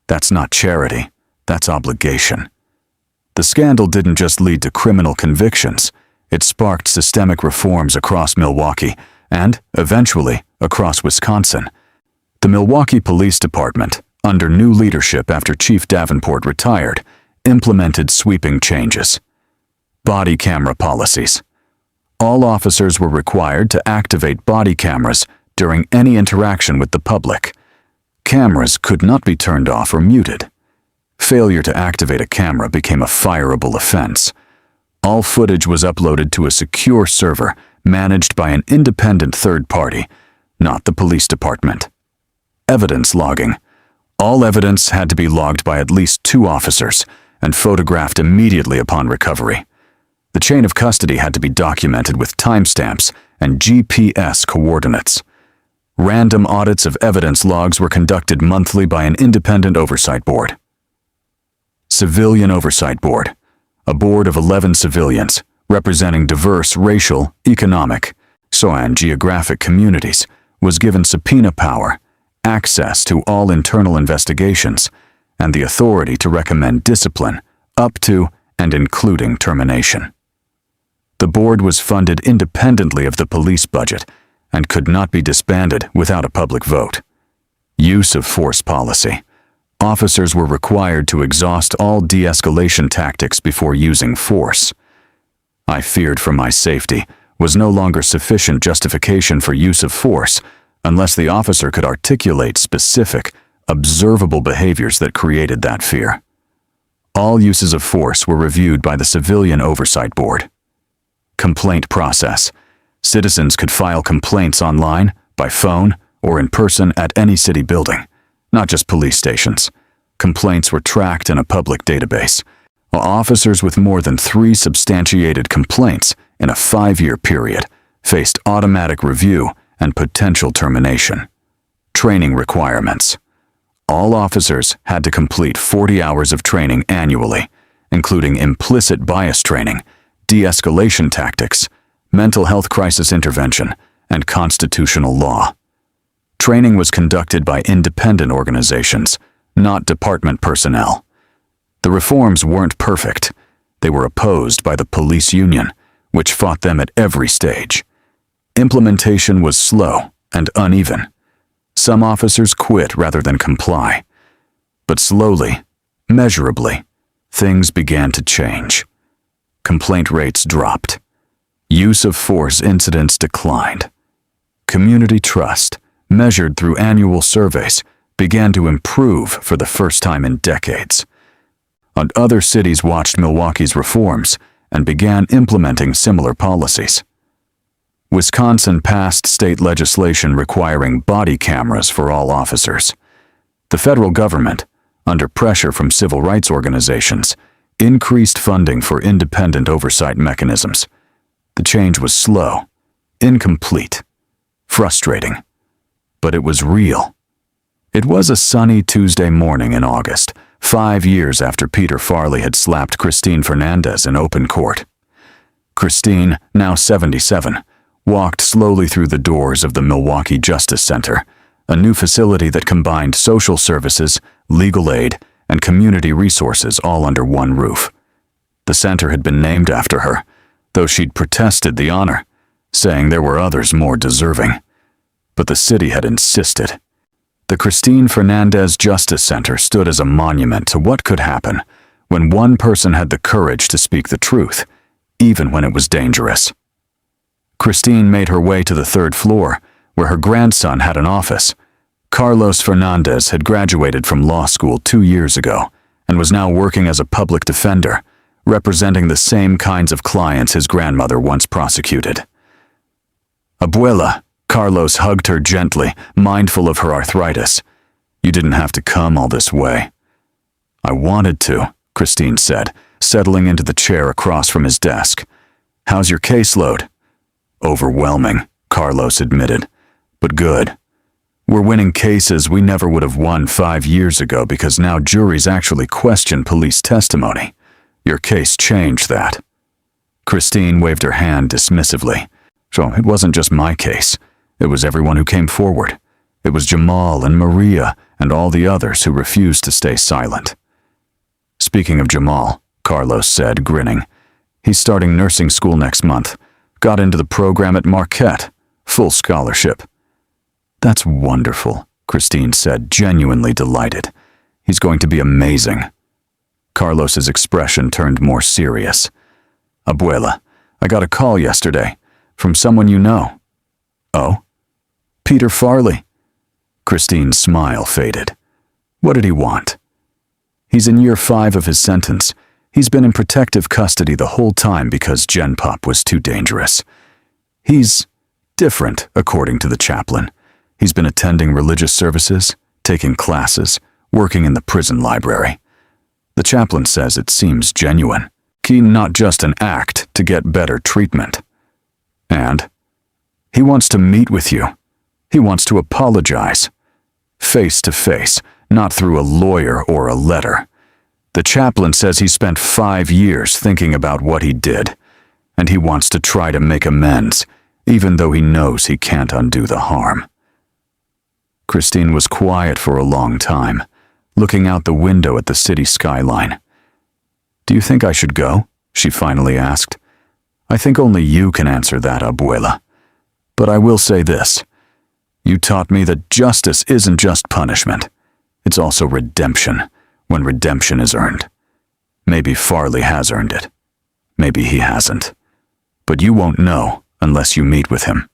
That's not charity. That's obligation." The scandal didn't just lead to criminal convictions. It sparked systemic reforms across Milwaukee and, eventually, across Wisconsin. The Milwaukee Police Department, under new leadership after Chief Davenport retired, implemented sweeping changes. Body camera policies. All officers were required to activate body cameras during any interaction with the public. Cameras could not be turned off or muted. Failure to activate a camera became a fireable offense. All footage was uploaded to a secure server managed by an independent third party, not the police department. Evidence logging. All evidence had to be logged by at least 2 officers and photographed immediately upon recovery. The chain of custody had to be documented with timestamps and GPS coordinates. Random audits of evidence logs were conducted monthly by an independent oversight board. Civilian Oversight Board, a board of 11 civilians representing diverse racial, economic, and geographic communities, was given subpoena power, access to all internal investigations, and the authority to recommend discipline up to and including termination. The board was funded independently of the police budget and could not be disbanded without a public vote. Use of force policy. Officers were required to exhaust all de-escalation tactics before using force. "I feared for my safety" was no longer sufficient justification for use of force unless the officer could articulate specific, observable behaviors that created that fear. All uses of force were reviewed by the Civilian Oversight Board. Complaint process. Citizens could file complaints online, by phone, or in person at any city building, not just police stations. Complaints were tracked in a public database. Officers with more than 3 substantiated complaints in a 5-year period faced automatic review and potential termination. Training requirements. All officers had to complete 40 hours of training annually, including implicit bias training, de-escalation tactics, mental health crisis intervention, and constitutional law. Training was conducted by independent organizations, not department personnel. The reforms weren't perfect. They were opposed by the police union, which fought them at every stage. Implementation was slow and uneven. Some officers quit rather than comply. But slowly, measurably, things began to change. Complaint rates dropped. Use of force incidents declined. Community trust, measured through annual surveys, began to improve for the first time in decades. And other cities watched Milwaukee's reforms and began implementing similar policies. Wisconsin passed state legislation requiring body cameras for all officers. The federal government, under pressure from civil rights organizations, increased funding for independent oversight mechanisms. The change was slow, incomplete, frustrating, but it was real. It was a sunny Tuesday morning in August, 5 years after Peter Farley had slapped Christine Fernandez in open court. Christine, now 77, walked slowly through the doors of the Milwaukee Justice Center, a new facility that combined social services, legal aid, and community resources all under one roof. The center had been named after her, though she'd protested the honor, saying there were others more deserving. But the city had insisted. The Christine Fernandez Justice Center stood as a monument to what could happen when one person had the courage to speak the truth, even when it was dangerous. Christine made her way to the 3rd floor, where her grandson had an office. Carlos Fernandez had graduated from law school 2 years ago and was now working as a public defender, representing the same kinds of clients his grandmother once prosecuted. "Abuela," Carlos hugged her gently, mindful of her arthritis. "You didn't have to come all this way." "I wanted to," Christine said, settling into the chair across from his desk. "How's your caseload?" "Overwhelming," Carlos admitted, "but good. We're winning cases we never would have won 5 years ago because now juries actually question police testimony. Your case changed that." Christine waved her hand dismissively. "So it wasn't just my case. It was everyone who came forward. It was Jamal and Maria and all the others who refused to stay silent." "Speaking of Jamal," Carlos said, grinning, "he's starting nursing school next month. Got into the program at Marquette. Full scholarship." "That's wonderful," Christine said, genuinely delighted. "He's going to be amazing." Carlos's expression turned more serious. "Abuela, I got a call yesterday from someone you know." "Oh? Peter Farley." Christine's smile faded. "What did he want?" "He's in year 5 of his sentence. He's been in protective custody the whole time because Gen Pop was too dangerous. He's different, according to the chaplain. He's been attending religious services, taking classes, working in the prison library. The chaplain says it seems genuine, keen not just an act to get better treatment. And he wants to meet with you. He wants to apologize. Face to face, not through a lawyer or a letter. The chaplain says he spent 5 years thinking about what he did, and he wants to try to make amends, even though he knows he can't undo the harm." Christine was quiet for a long time, looking out the window at the city skyline. "Do you think I should go?" she finally asked. "I think only you can answer that, Abuela. But I will say this. You taught me that justice isn't just punishment. It's also redemption, when redemption is earned. Maybe Farley has earned it. Maybe he hasn't. But you won't know unless you meet with him."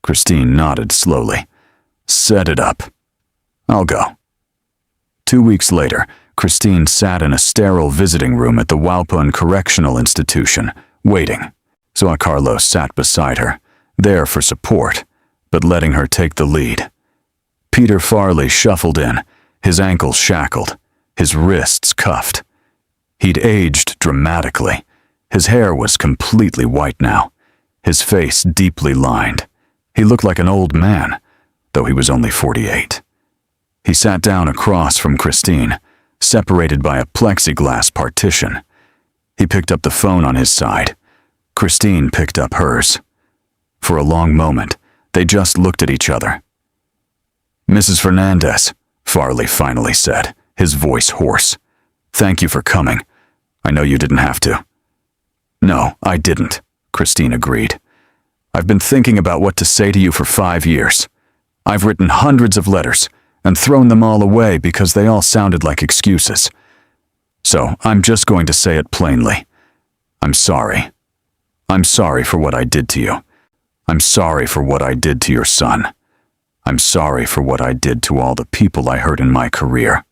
Christine nodded slowly. "Set it up. I'll go." 2 weeks later, Christine sat in a sterile visiting room at the Walpon Correctional Institution, waiting. So Carlos sat beside her, there for support, but letting her take the lead. Peter Farley shuffled in, his ankles shackled, his wrists cuffed. He'd aged dramatically. His hair was completely white now, his face deeply lined. He looked like an old man, though he was only 48. He sat down across from Christine, separated by a plexiglass partition. He picked up the phone on his side. Christine picked up hers. For a long moment, they just looked at each other. "Mrs. Fernandez," Farley finally said, his voice hoarse. "Thank you for coming. I know you didn't have to." "No, I didn't," Christine agreed. "I've been thinking about what to say to you for 5 years. I've written hundreds of letters and thrown them all away because they all sounded like excuses. So I'm just going to say it plainly. I'm sorry. I'm sorry for what I did to you. I'm sorry for what I did to your son. I'm sorry for what I did to all the people I hurt in my career."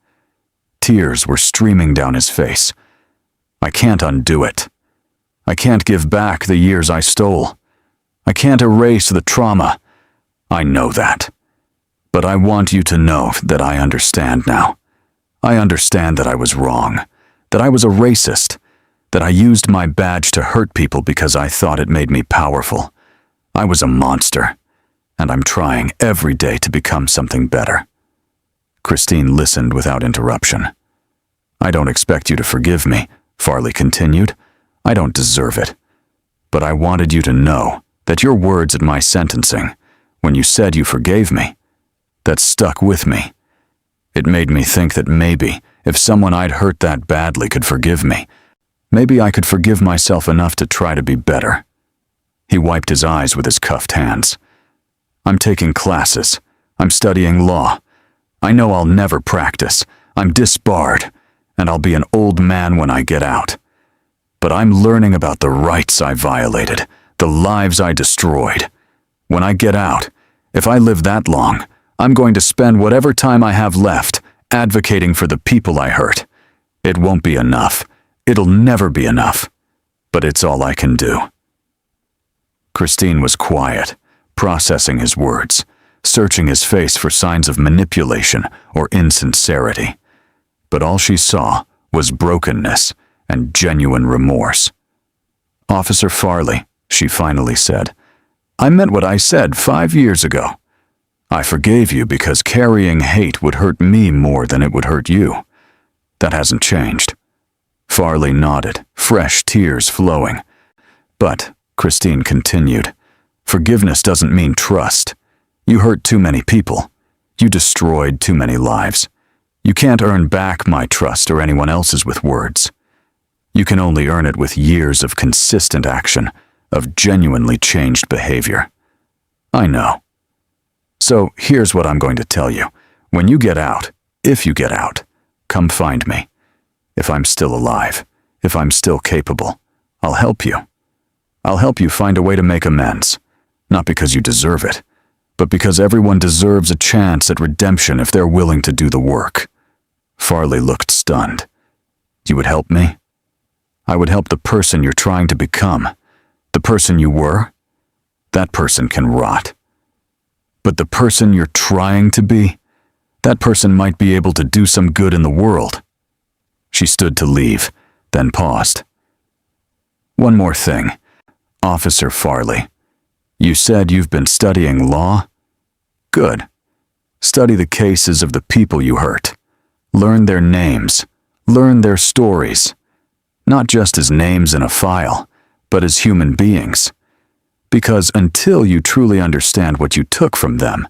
Tears were streaming down his face. "I can't undo it. I can't give back the years I stole. I can't erase the trauma. I know that. But I want you to know that I understand now. I understand that I was wrong, that I was a racist, that I used my badge to hurt people because I thought it made me powerful. I was a monster, and I'm trying every day to become something better." Christine listened without interruption. "I don't expect you to forgive me," Farley continued. "I don't deserve it. But I wanted you to know that your words at my sentencing, when you said you forgave me, that stuck with me. It made me think that maybe, if someone I'd hurt that badly could forgive me, maybe I could forgive myself enough to try to be better." He wiped his eyes with his cuffed hands. "I'm taking classes. I'm studying law. I know I'll never practice. I'm disbarred, and I'll be an old man when I get out. But I'm learning about the rights I violated, the lives I destroyed. When I get out, if I live that long, I'm going to spend whatever time I have left advocating for the people I hurt. It won't be enough, It'll never be enough, but it's all I can do." Christine was quiet, processing his words, searching his face for signs of manipulation or insincerity. But all she saw was brokenness and genuine remorse. "Officer Farley," she finally said, "I meant what I said 5 years ago. I forgave you because carrying hate would hurt me more than it would hurt you. That hasn't changed." Farley nodded, fresh tears flowing. "But," Christine continued, "forgiveness doesn't mean trust. You hurt too many people. You destroyed too many lives. You can't earn back my trust or anyone else's with words. You can only earn it with years of consistent action, of genuinely changed behavior. I know. So here's what I'm going to tell you. When you get out, if you get out, come find me. If I'm still alive, if I'm still capable, I'll help you. I'll help you find a way to make amends, not because you deserve it, but because everyone deserves a chance at redemption if they're willing to do the work." Farley looked stunned. "You would help me?" "I would help the person you're trying to become. The person you were? That person can rot. But the person you're trying to be? That person might be able to do some good in the world." She stood to leave, then paused. "One more thing. Officer Farley, you said you've been studying law? Good. Study the cases of the people you hurt. Learn their names. Learn their stories. Not just as names in a file, but as human beings. Because until you truly understand what you took from them,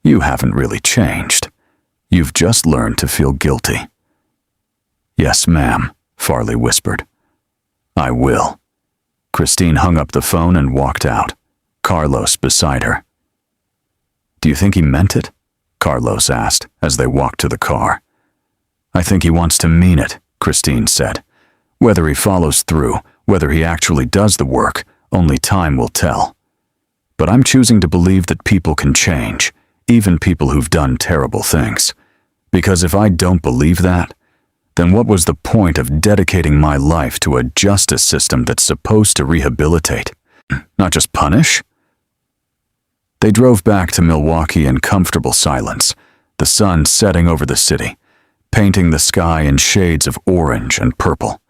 you haven't really changed. You've just learned to feel guilty." "Yes, ma'am," Farley whispered. "I will." Christine hung up the phone and walked out, Carlos beside her. "Do you think he meant it?" Carlos asked as they walked to the car. "I think he wants to mean it," Christine said. "Whether he follows through, whether he actually does the work, only time will tell. But I'm choosing to believe that people can change, even people who've done terrible things. Because if I don't believe that, then what was the point of dedicating my life to a justice system that's supposed to rehabilitate, not just punish?" They drove back to Milwaukee in comfortable silence, the sun setting over the city, painting the sky in shades of orange and purple.